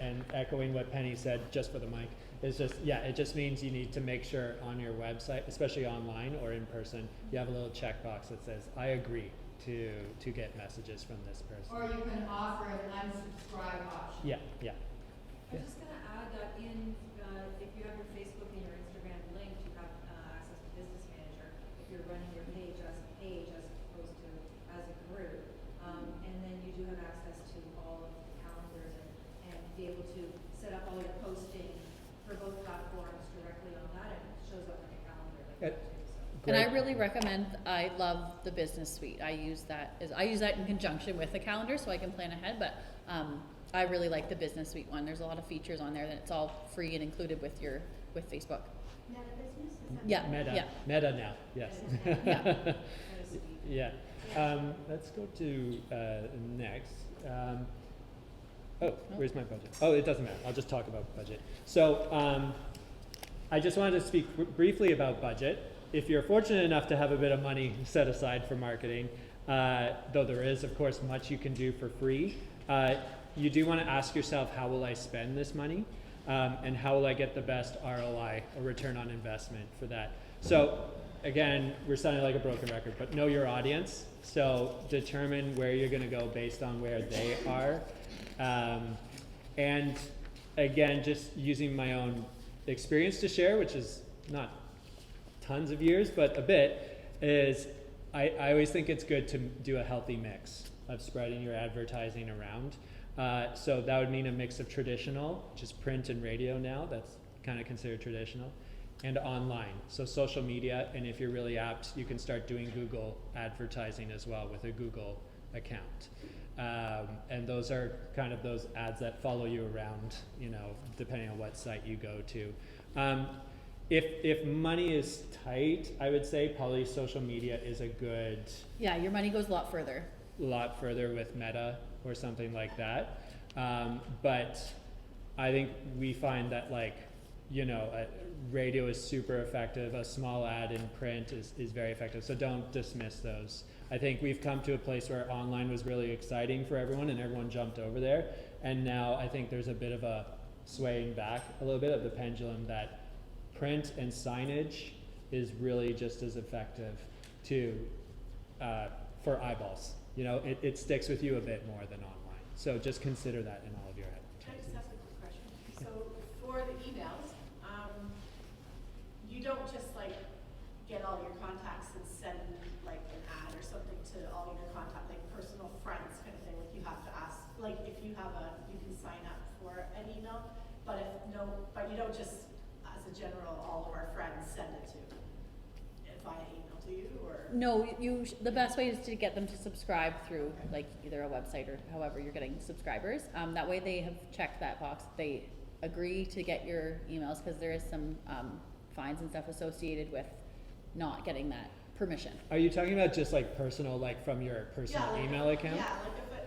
and echoing what Penny said, just for the mic, is just it just means you need to make sure on your website, especially online or in person, you have a little checkbox that says I agree to get messages from this person. Or you can offer an unsubscribe option. Yeah. I'm just gonna add that if you have your Facebook and your Instagram linked, you have access to Business Manager. If you're running your page as a page as opposed to as a group, and then you do have access to all of the calendars and be able to set up all your posting for both platforms directly on that, and it shows up in a calendar like that too. So. And I really recommend, I love the business suite. I use that in conjunction with the calendar so I can plan ahead, but I really like the business suite one. There's a lot of features on there that it's all free and included with Facebook. Meta business? Is that Yeah. Meta now. Yes. Yeah. That is sweet. Yeah. Let's go to next. Where's my budget? Oh, it doesn't matter. I'll just talk about budget. So I just wanted to speak briefly about budget. If you're fortunate enough to have a bit of money set aside for marketing, though there is, of course, much you can do for free, you do want to ask yourself, how will I spend this money? And how will I get the best ROI, or return on investment, for that? So again, we're sounding like a broken record, but know your audience. So determine where you're going to go based on where they are. And again, just using my own experience to share, which is not tons of years, but a bit, is I always think it's good to do a healthy mix of spreading your advertising around. So that would mean a mix of traditional, which is print and radio now, that's kind of considered traditional, and online. So social media, and if you're really apt, you can start doing Google advertising as well with a Google account. And those are kind of those ads that follow you around, depending on what site you go to. If money is tight, I would say probably social media is a good Yeah, your money goes a lot further. with Meta or something like that. But I think we find that radio is super effective. A small ad in print is very effective. So don't dismiss those. I think we've come to a place where online was really exciting for everyone and everyone jumped over there. And now I think there's a bit of a swaying back a little bit of the pendulum that print and signage is really just as effective for eyeballs. It sticks with you a bit more than online. So just consider that in all of your Can I advertising. just ask a quick question? So for the emails, you don't just like get all your contacts and send like an ad or something to all your contact, like personal friends kind of thing. Like you have to ask, like if you have you can sign up for an email, but but you don't just, as a general, all of our friends send it to via email to you, or? No, the best way is to get them to subscribe through like either a website or however you're getting subscribers. That way they have checked that box. They agree to get your emails because there is some fines and stuff associated with not getting that permission. Are you talking about just like personal, like from your personal email account? Yeah,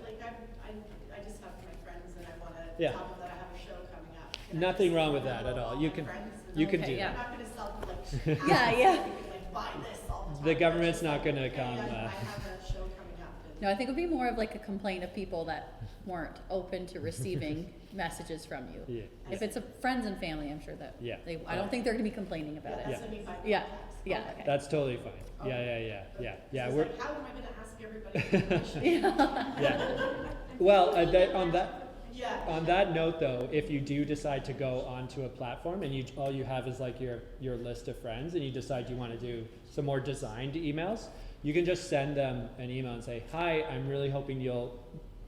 like I just have my friends and I want to Yeah. tell them that I have a show coming up. Can I Nothing just wrong with send that at them all. all You my can friends and do Okay, yeah. I'm not going to sell them like Yeah, yeah. You can like buy this all the time. The government's It's just not like, gonna hey, come, I have a show coming up. And No, I think it would be more of like a complaint of people that weren't open to receiving messages from you. Yeah. If it's friends and family, I'm sure that Yeah. I don't think they're going to be complaining about that's it. what I mean by Yeah. contacts. Yeah. Okay. Okay. That's totally fine. Yeah. So it's We're like, how am I going to ask everybody for permission? yeah. Well, Yeah. on that note, though, if you do decide to go onto a platform and all you have is like your list of friends, and you decide you want to do some more designed emails, you can just send them an email and say, "Hi, I'm really hoping you'll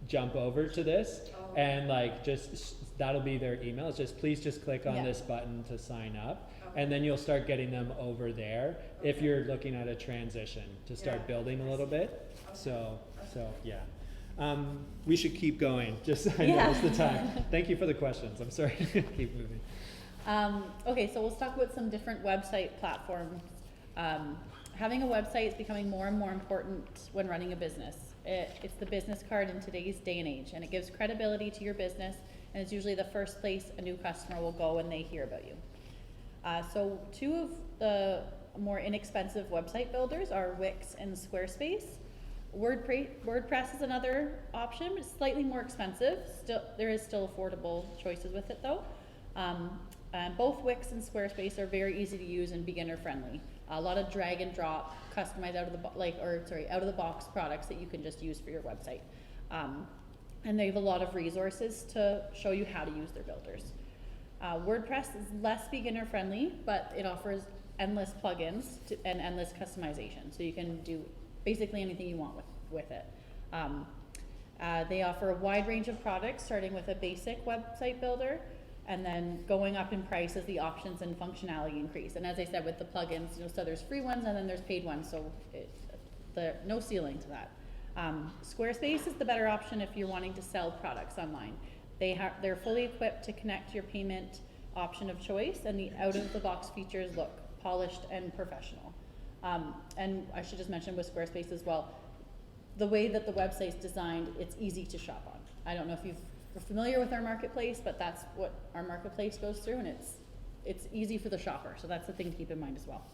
jump over to this," and like that'll be their email. It's just please just click on Yeah. this button to sign up, and then you'll start getting them over there if you're looking at a transition to start building a little bit. So yeah. We should keep going. Just I know it's the time. Thank you for the questions. I'm sorry to keep moving. Okay, so let's talk about some different website platforms. Having a website is becoming more and more important when running a business. It's the business card in today's day and age, and it gives credibility to your business, and it's usually the first place a new customer will go when they hear about you. So two of the more inexpensive website builders are Wix and Squarespace. WordPress is another option. It's slightly more expensive. There is still affordable choices with it though. And both Wix and Squarespace are very easy to use and beginner friendly. A lot of drag and drop, customized out of the box products that you can just use for your website. And they have a lot of resources to show you how to use their builders. WordPress is less beginner friendly, but it offers endless plugins and endless customization. So you can do basically anything you want with it. They offer a wide range of products, starting with a basic website builder, and then going up in price as the options and functionality increase. And as I said, with the plugins, so there's free ones and then there's paid ones, so no ceiling to that. Squarespace is the better option if you're wanting to sell products online. They're fully equipped to connect to your payment option of choice, and the out-of-the-box features look polished and professional. And I should just mention with Squarespace as well, the way that the website's designed, it's easy to shop on. I don't know if you're familiar with our marketplace, but that's what our marketplace goes through, and it's easy for the shopper, so that's the thing to keep in mind as well.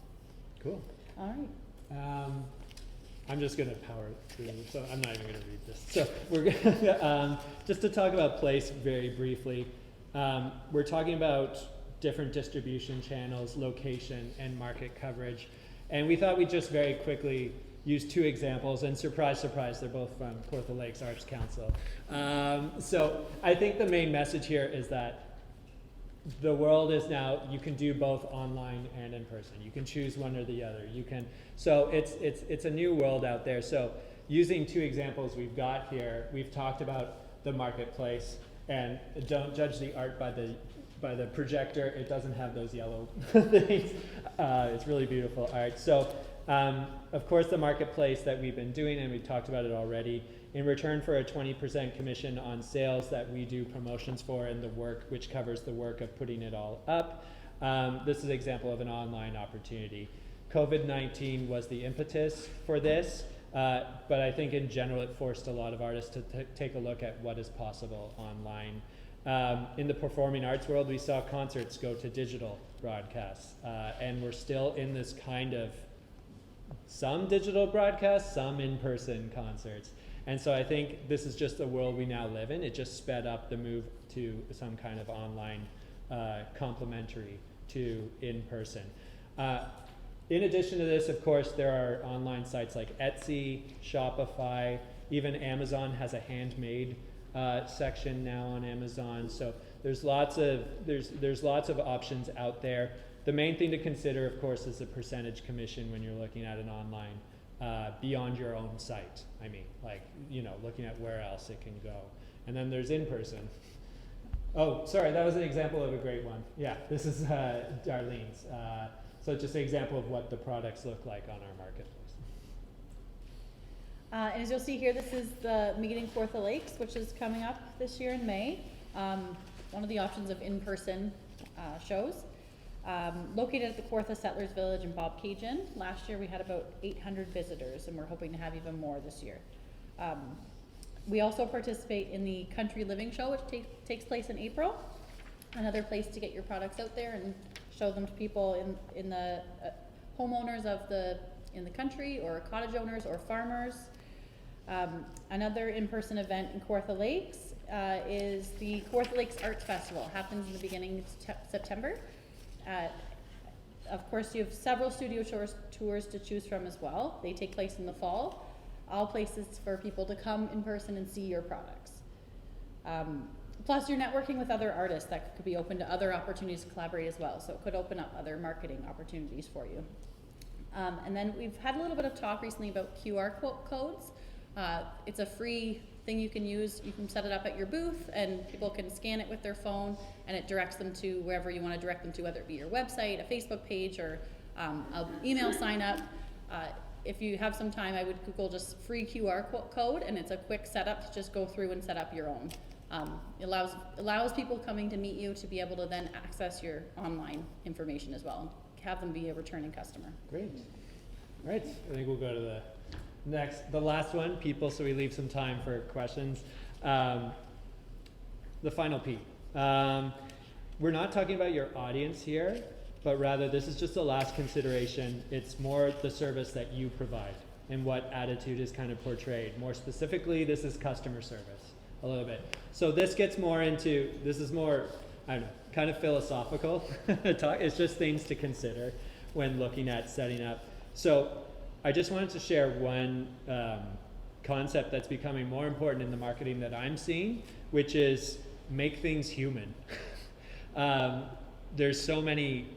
Cool. All right. I'm just going to power through, so I'm not even going to read this. So we're going just to talk about place very briefly. We're talking about different distribution channels, location, and market coverage. And we thought we'd just very quickly use two examples, and surprise, surprise, they're both from Kawartha Lakes Arts Council. So I think the main message here is that the world is now, you can do both online and in person. You can choose one or the other. So it's a new world out there. So using two examples we've got here, we've talked about the marketplace, and don't judge the art by the projector. It doesn't have those yellow things. It's really beautiful art. So of course the marketplace that we've been doing, and we talked about it already, in return for a 20% commission on sales that we do promotions for, and the work, which covers the work of putting it all up. This is an example of an online opportunity. COVID-19 was the impetus for this, but I think in general it forced a lot of artists to take a look at what is possible online. In the performing arts world, we saw concerts go to digital broadcasts, and we're still in this kind of some digital broadcasts, some in-person concerts. And so I think this is just the world we now live in. It just sped up the move to some kind of online complementary to in-person. In addition to this, of course, there are online sites like Etsy, Shopify, even Amazon has a handmade section now on Amazon. So there's lots of options out there. The main thing to consider, of course, is the percentage commission when you're looking at an online beyond your own site. I mean, like, you know, looking at where else it can go. And then there's in-person. Oh, sorry, that was an example of a great one. Yeah, this is Darlene's. So just an example of what the products look like on our marketplace. And as you'll see here, this is the meeting Kawartha Lakes, which is coming up this year in May. One of the options of in-person shows. Located at the Kawartha Settlers Village in Bobcaygeon. Last year we had about 800 visitors, and we're hoping to have even more this year. We also participate in the Country Living Show, which takes place in April. Another place to get your products out there and show them to people in the homeowners in the country, or cottage owners or farmers. Another in-person event in Kawartha Lakes is the Kawartha Lakes Arts Festival. It happens in the beginning of September. Of course, you have several studio tours to choose from as well. They take place in the fall. All places for people to come in person and see your products. Plus, you're networking with other artists that could be open to other opportunities to collaborate as well. So it could open up other marketing opportunities for you. And then we've had a little bit of talk recently about QR codes. It's a free thing you can use. You can set it up at your booth, and people can scan it with their phone, and it directs them to wherever you want to direct them to, whether it be your website, a Facebook page, or an email sign up. If you have some time, I would Google just free QR code, and it's a quick setup to just go through and set up your own. It allows people coming to meet you to be able to then access your online information as well, and have them be a returning customer. Great. All right, I think we'll go to the last one, people, so we leave some time for questions. The final P. We're not talking about your audience here, but rather this is just the last consideration. It's more the service that you provide and what attitude is kind of portrayed. More specifically, this is customer service a little bit. So this gets more into, this is more, I don't know, kind of philosophical talk. It's just things to consider when looking at setting up. So I just wanted to share one concept that's becoming more important in the marketing that I'm seeing, which is make things human. There's so many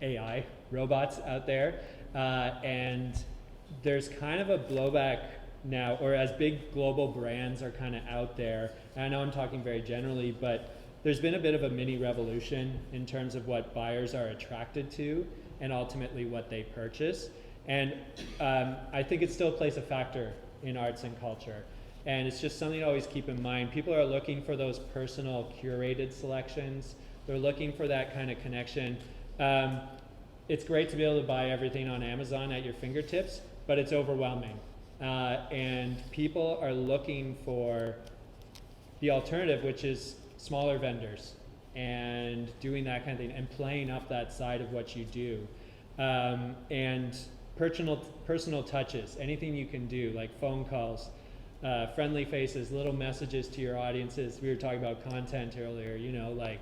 AI robots out there, and there's kind of a blowback now, or as big global brands are kind of out there, and I know I'm talking very generally, but there's been a bit of a mini revolution in terms of what buyers are attracted to and ultimately what they purchase. And I think it still plays a factor in arts and culture. And it's just something to always keep in mind. People are looking for those personal curated selections. They're looking for that kind of connection. It's great to be able to buy everything on Amazon at your fingertips, but it's overwhelming. And people are looking for the alternative, which is smaller vendors and doing that kind of thing and playing up that side of what you do. And personal touches, anything you can do, like phone calls, friendly faces, little messages to your audiences. We were talking about content earlier, you know, like,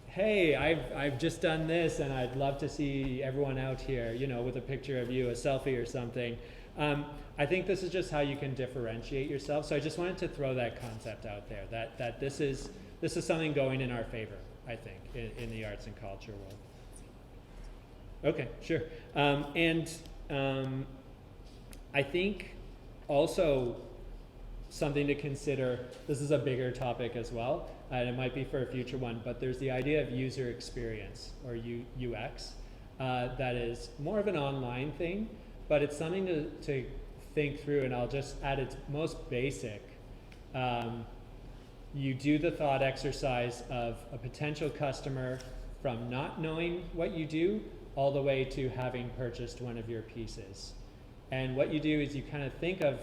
hey, I've just done this and I'd love to see everyone out here, you know, with a picture of you, a selfie or something. I think this is just how you can differentiate yourself. So I just wanted to throw that concept out there, that this is something going in our favor, I think, in the arts and culture world. Okay, sure. I think also something to consider, this is a bigger topic as well, and it might be for a future one, but there's the idea of user experience, or UX, that is more of an online thing, but it's something to think through, and I'll just add its most basic. You do the thought exercise of a potential customer from not knowing what you do all the way to having purchased one of your pieces. And what you do is you kind of think of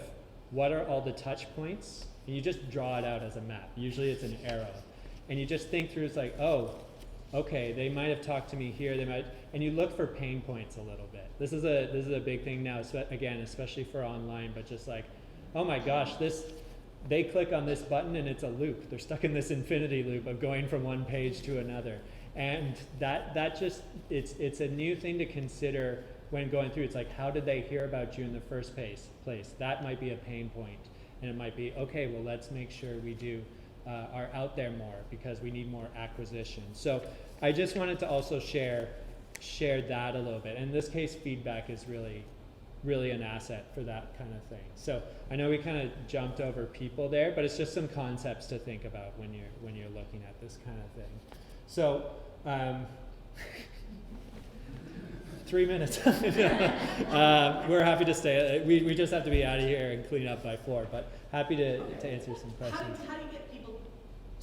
what are all the touch points and you just draw it out as a map. Usually it's an arrow, and you just think through. It's like, oh, okay, they might have talked to me here. They might, and you look for pain points a little bit. This is a big thing now. Again, especially for online, but just like, oh my gosh, they click on this button and it's a loop. They're stuck in this infinity loop of going from one page to another. And that just, it's a new thing to consider when going through. It's like, how did they hear about you in the first place? That might be a pain point. And it might be, okay, well, let's make sure we are out there more because we need more acquisition. So I just wanted to also share that a little bit. In this case, feedback is really an asset for that kind of thing. So I know we kind of jumped over people there, but it's just some concepts to think about when you're looking at this kind of thing. So 3 minutes. We're happy to stay. We just have to be out of here and clean up by 4, but happy to answer some questions. How do you get people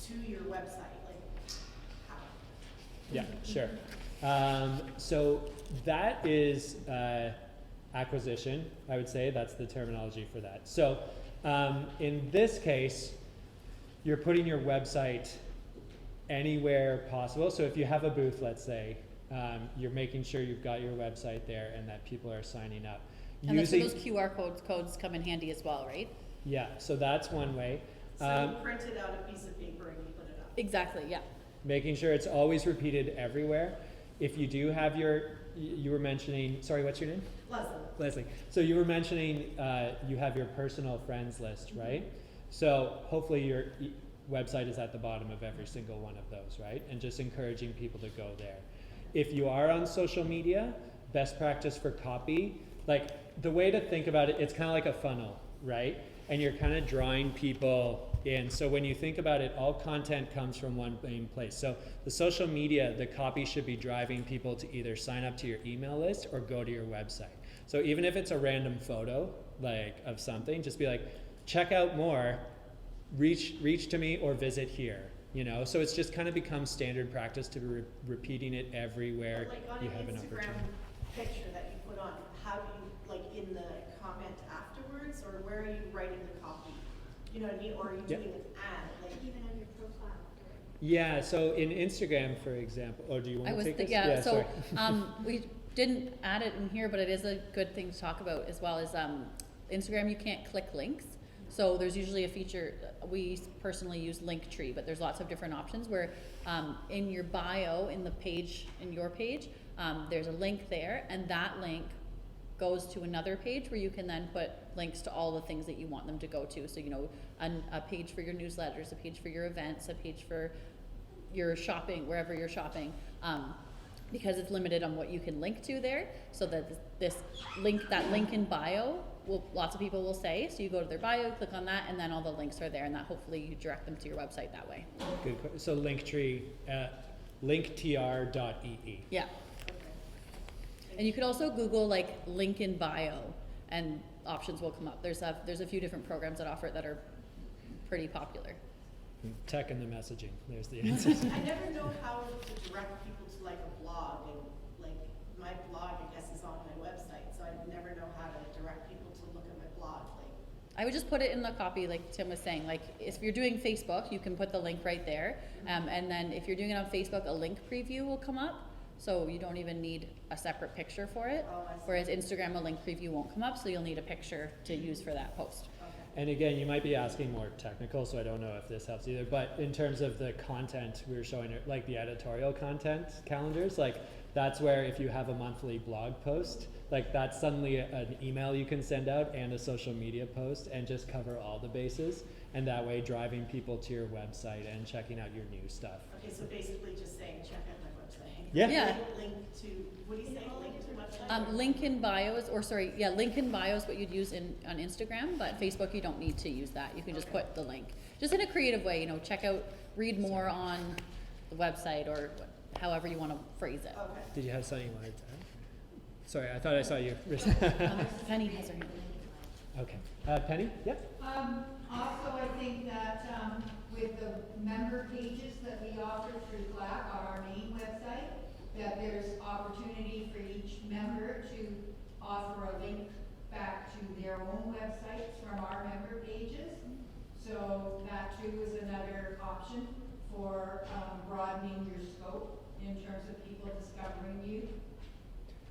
to your website? Like, how? Yeah, sure. So that is acquisition, I would say. That's the terminology for that. So in this case, you're putting your website anywhere possible. So if you have a booth, let's say, you're making sure you've got your website there and that people are signing up. And that's where those QR codes come in handy as well, right? Yeah, so that's one way. So you printed out a piece of paper and you put it up. Exactly, yeah. Making sure it's always repeated everywhere. If you do have you were mentioning, sorry, what's your name? Leslie. So you were mentioning you have your personal friends list, right? So hopefully your website is at the bottom of every single one of those, right? And just encouraging people to go there. If you are on social media, best practice for copy, like the way to think about it, it's kind of like a funnel, right? And you're kind of drawing people in. So when you think about it, all content comes from one main place. So the social media, the copy should be driving people to either sign up to your email list or go to your website. So even if it's a random photo, like of something, just be like, check out more, reach to me or visit here. You know, so it's just kind of become standard practice to be repeating it everywhere Like you on have an an Instagram opportunity. picture that you put on, how do you, like in the comment afterwards, or where are you writing the copy? You know what I mean? Or are you Yep. doing an ad? Like Even on your profile. Yeah, so in Instagram, for example, or do you want to take this? So sorry. we didn't add it in here, but it is a good thing to talk about as well as Instagram. You can't click links. So there's usually a feature, we personally use Linktree, but there's lots of different options where in your bio, in your page, there's a link there, and that link goes to another page where you can then put links to all the things that you want them to go to. So, you know, a page for your newsletters, a page for your events, a page for your shopping, wherever you're shopping, because it's limited on what you can link to there. So that that link in bio, lots of people will say. So you go to their bio, click on that, and then all the links are there, and that hopefully you direct them to your website that way. Good. So Linktree, linktr.ee. Yeah. And you could also Google like link in bio, and options will come up. There's a few different programs that offer it that are pretty popular. Tech and the messaging. There's the answer. I never know how to direct people to like a blog, and like my blog, I guess, is on my website, so I never know how to direct people to look at my blog. Like, I would just put it in the copy, like Tim was saying. Like if you're doing Facebook, you can put the link right there, and then if you're doing it on Facebook, a link preview will come up. So you don't even need a separate picture for it. Oh, I see. Whereas Instagram, a link preview won't come up, so you'll need a picture to use for that post. And again, you might be asking more technical, so I don't know if this helps either. But in terms of the content, we were showing it, like the editorial content calendars, like that's where if you have a monthly blog post, like that's suddenly an email you can send out and a social media post and just cover all the bases. And that way driving people to your website and checking out your new stuff. okay, so basically just saying check out my website. Yeah. Yeah. Link to, what do you say? Link to website? Link in bio link in bio is what you'd use on Instagram, but Facebook you don't need to use that. You can just put the link. Just in a creative way, you know, read more on the website or however you want to phrase it. Okay. Did you have something you wanted to add? Sorry, I thought I saw you. Penny has her hand. Okay. Penny? Yep. Also, I think that with the member pages that we offer through KLAC on our main website, that there's opportunity for each member to offer a link back to their own websites from our member pages. So option for broadening your scope in terms of people discovering you?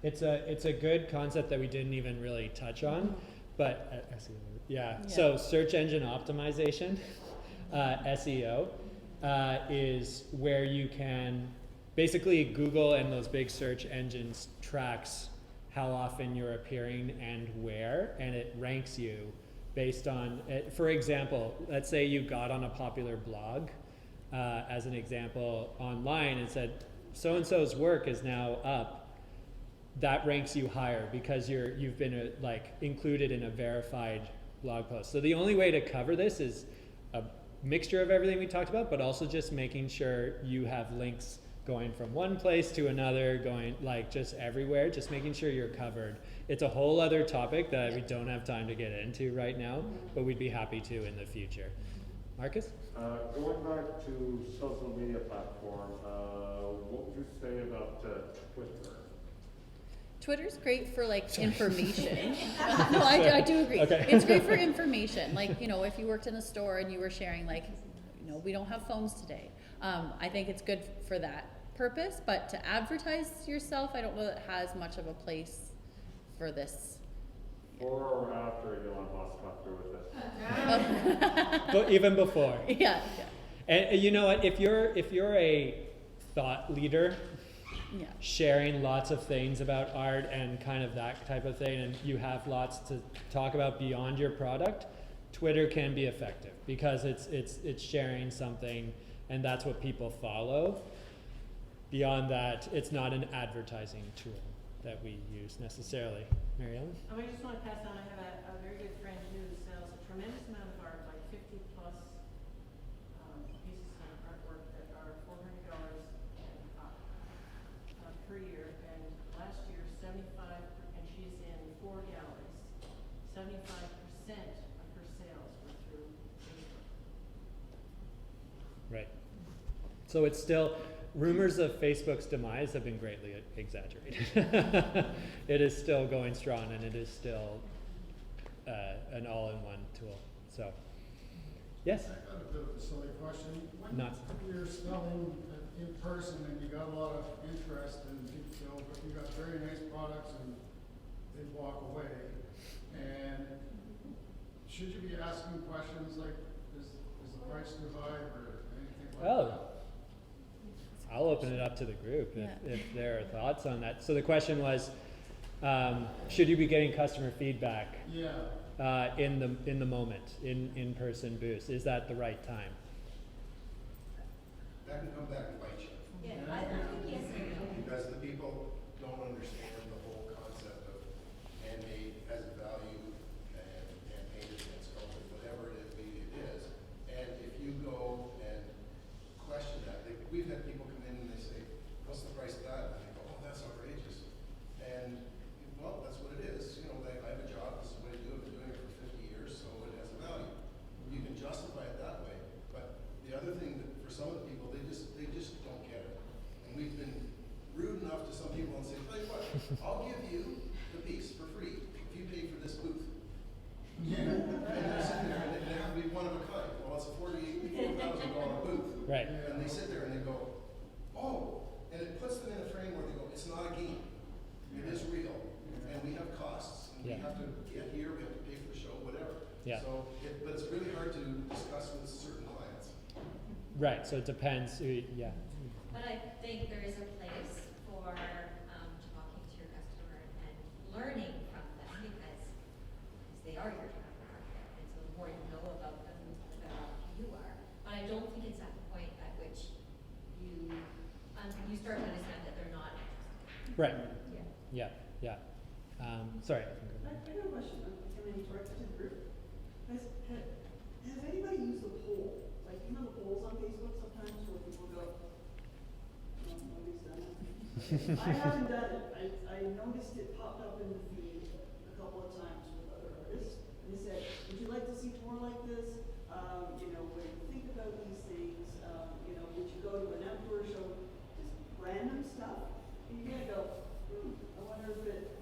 It's a good concept that we didn't even really touch on, but yeah. So search engine optimization, SEO, is where you can basically Google and those big search engines tracks how often you're appearing and where, and it ranks you based on, for example, let's say you got on a popular blog, as an example, online and said, so-and-so's work is now up. That ranks you higher because you've been like included in a verified blog post. So the only way to cover this is a mixture of everything we talked about, but also just making sure you have links going from one place to another, going like just everywhere, just making sure you're covered. It's a whole other topic that we don't have time to get into right now, but we'd be happy to in the future. Marcus? Going back to social media platform, what would you say about Twitter? Twitter's great for like information. No, I do agree. Okay. It's great for information. Like, you know, if you worked in a store and you were sharing like, you know, we don't have phones today. I think it's good for that purpose, but to advertise yourself, I don't know that it has much of a place for this. Before or after Elon Musk got through with it? But even before. Yeah. And you know what, if you're a thought leader, Yeah. sharing lots of things about art and kind of that type of thing, and you have lots to talk about beyond your product, Twitter can be effective because it's sharing something, and that's what people follow. Beyond that, it's not an advertising tool that we use necessarily. Marielle? I just want to pass on, I have a very good friend who sells a tremendous amount of art, like 50 plus pieces of artwork that are $400 and up per year. And last year, 75, and she's in 4 galleries, 75% of her sales were through Facebook. Right. So it's still, rumors of Facebook's demise have been greatly exaggerated. It is still going strong, and it is still an all-in-one tool. So, yes? I got a bit of a silly question. When Not- you're selling in person and you got a lot of interest and people, but you got very nice products and they walk away, and should you be asking questions like, is the price too high or anything like Oh. that? I'll open it up to the group if there are thoughts on that. So the question was, should you be getting customer feedback Yeah. in the moment, in-person booths? Is that the right time? That can come back and bite you. Yeah, I think yes. Because the people don't understand the whole concept of handmade as a value and painted and sculpted, whatever it is. And if you go and question that, we've had people come in and they say, what's the price of that? And they go, oh, that's outrageous. And, well, that's what it is. You know, I have a job, this is what I do, I've been doing it for 50 years, so it has a value. You can justify it that way. But the other thing that for some of the people, they just don't get it. And we've been rude enough to some people and say, tell you what, I'll give you the piece for free if you pay for this booth. Yeah. And they're sitting there and they have to be one of a kind. Well, it's a $44,000 booth. Right. And they sit there and they go, oh, and it puts them in a frame where they go, it's not a game. It is real. And we have costs. And Yeah. we have to get here, we have to pay for the show, whatever. Yeah. So, but it's really hard to discuss with certain clients. Right. So it depends. Yeah. But I think there is a place for talking to your customer and learning from them because they are your target market. And so the more you know about them, the better off you are. But I don't think it's at the point at which you start to understand that they're not interested. Right. Yeah. Yeah. Sorry. I got a question, I'm going to direct it to the group. Has anybody used the poll? Like, you know the polls on Facebook sometimes where people go, no, nobody's done it. I haven't done it. I noticed it popped up in the feed a couple of times with other artists. And they said, would you like to see more like this? You know, when you think about these things, you know, would you go to an outdoor show? Just random stuff. And you're going to go, I wonder if it,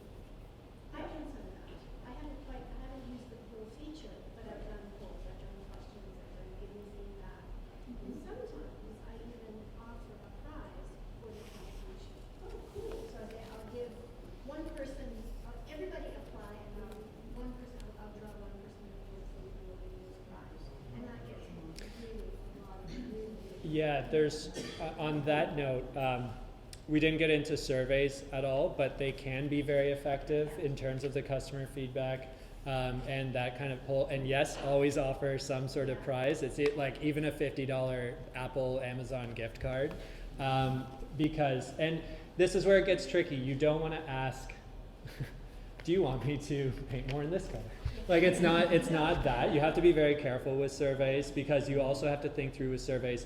I've done some of that. I haven't used the poll feature, but I've done polls, I've done questions, I've done giving feedback. And sometimes Yeah, there's, on that note, we didn't get into surveys at all, but they can be very effective in terms of the customer feedback and that kind of poll. And yes, always offer some sort of prize. It's like even a $50 Apple, Amazon gift card. Because, and this is where it gets tricky. You don't want to ask, do you want me to paint more in this color? Like it's not that. You have to be very careful with surveys because you also have to think through with surveys,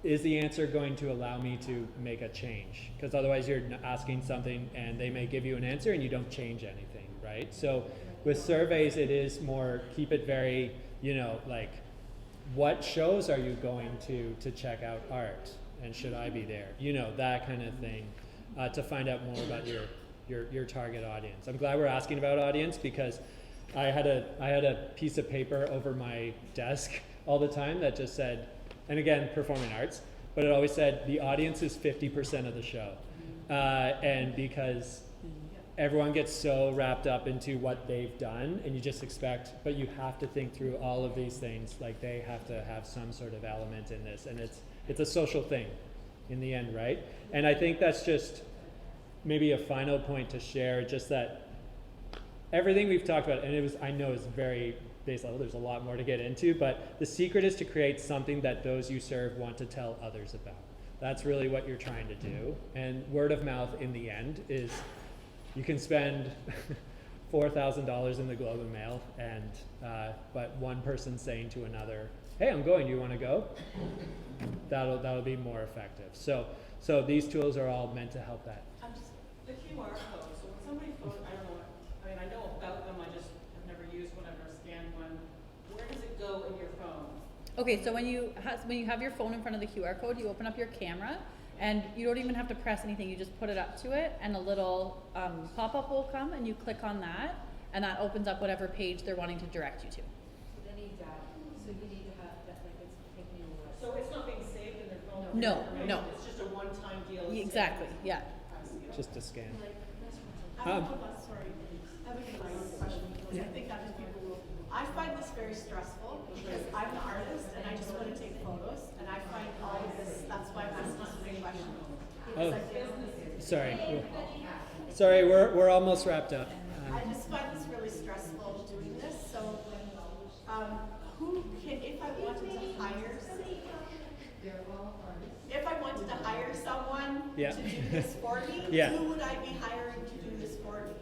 is the answer going to allow me to make a change? Because otherwise you're asking something and they may give you an answer and you don't change anything, right? So with surveys, it is more, keep it very, you know, like what shows are you going to check out art? And should I be there? You know, that kind of thing, to find out more about your target audience. I'm glad we're asking about audience because I had a piece of paper over my desk all the time that just said, and again, performing arts, but it always said the audience is 50% of the show. And because everyone gets so wrapped up into what they've done and you just expect, but you have to think through all of these things, like they have to have some sort of element in this, and it's a social thing in the end, right? And I think that's just maybe a final point to share, just that everything we've talked about, and I know it's very base level, there's a lot more to get into, but the secret is to create something that those you serve want to tell others about. That's really what you're trying to do. And word of mouth in the end is, you can spend $4,000 in the Globe and Mail, and but one person saying to another, hey, I'm going, you want to go? That'll be more effective. So these tools are all meant to help that. The QR code, so when somebody I don't know, I mean, I know about them, I just have never used one, I've never scanned one. Where does it go in your phone? Okay, so when you have your phone in front of the QR code, you open up your camera, and you don't even have to press anything. You just put it up to it, and a little pop-up will come, and you click on that, and that opens up whatever page they're wanting to direct you to. So they need data, so you need to have that, like it's taking you away. So it's not being saved in their phone? No. It's just a one-time deal? Exactly, yeah. Just a scan. I have a question. I think other people will. I find this very stressful because I'm an artist and I just want to take photos, and I find all of this. That's why I'm asking so many questions. Oh, sorry, we're almost wrapped up. I just find this really stressful doing this. So, who can, if I wanted to hire someone Yeah. to do this for me, Yeah. who would I be hiring to do this for me?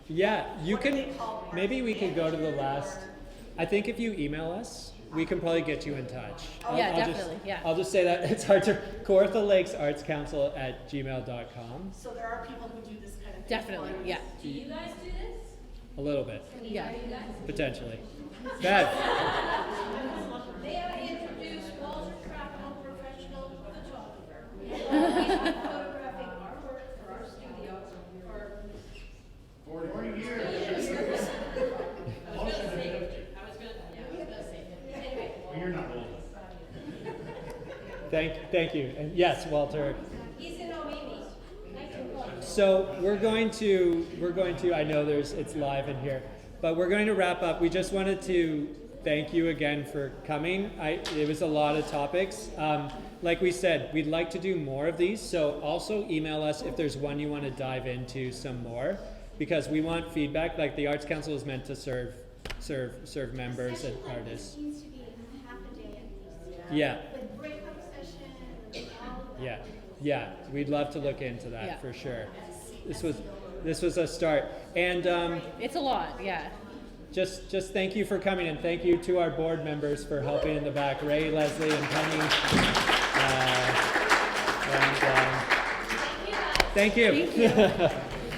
Yeah, you What do can, they call it? maybe we can go to the Manager last, or- I think if you email us, we can probably get you in touch. Yeah, I'll definitely, just, yeah. I'll just say that it's hard to, Kawartha Lakes Arts Council at gmail.com. So there are people who do this kind of thing. Definitely, for us. yeah. Do you guys do this? A little bit, Can we Yeah. hire you guys? potentially. Bad. May I introduce Walter Trappel, professional photographer? He's photographing our work for our studio for 40 years. I was gonna say, anyway. Well, you're not old. Thank you. And yes, Walter. He's in Omimi. Nice to meet you. So we're going to, I know it's live in here, but we're going to wrap up. We just wanted to thank you again for coming. It was a lot of topics. Like we said, we'd like to do more of these, so also email us if there's one you want to dive into some more, because we want feedback. Like the Arts Council is meant to serve members and Especially like artists. this needs to be half a day at least. Yeah. With breakout session and all of that. Yeah, we'd love to look into that Yeah. for sure. This was a start, and It's a lot, yeah. just thank you for coming, and thank you to our board members for helping in the back, Ray, Leslie, and Penny. Thank you. Thank you.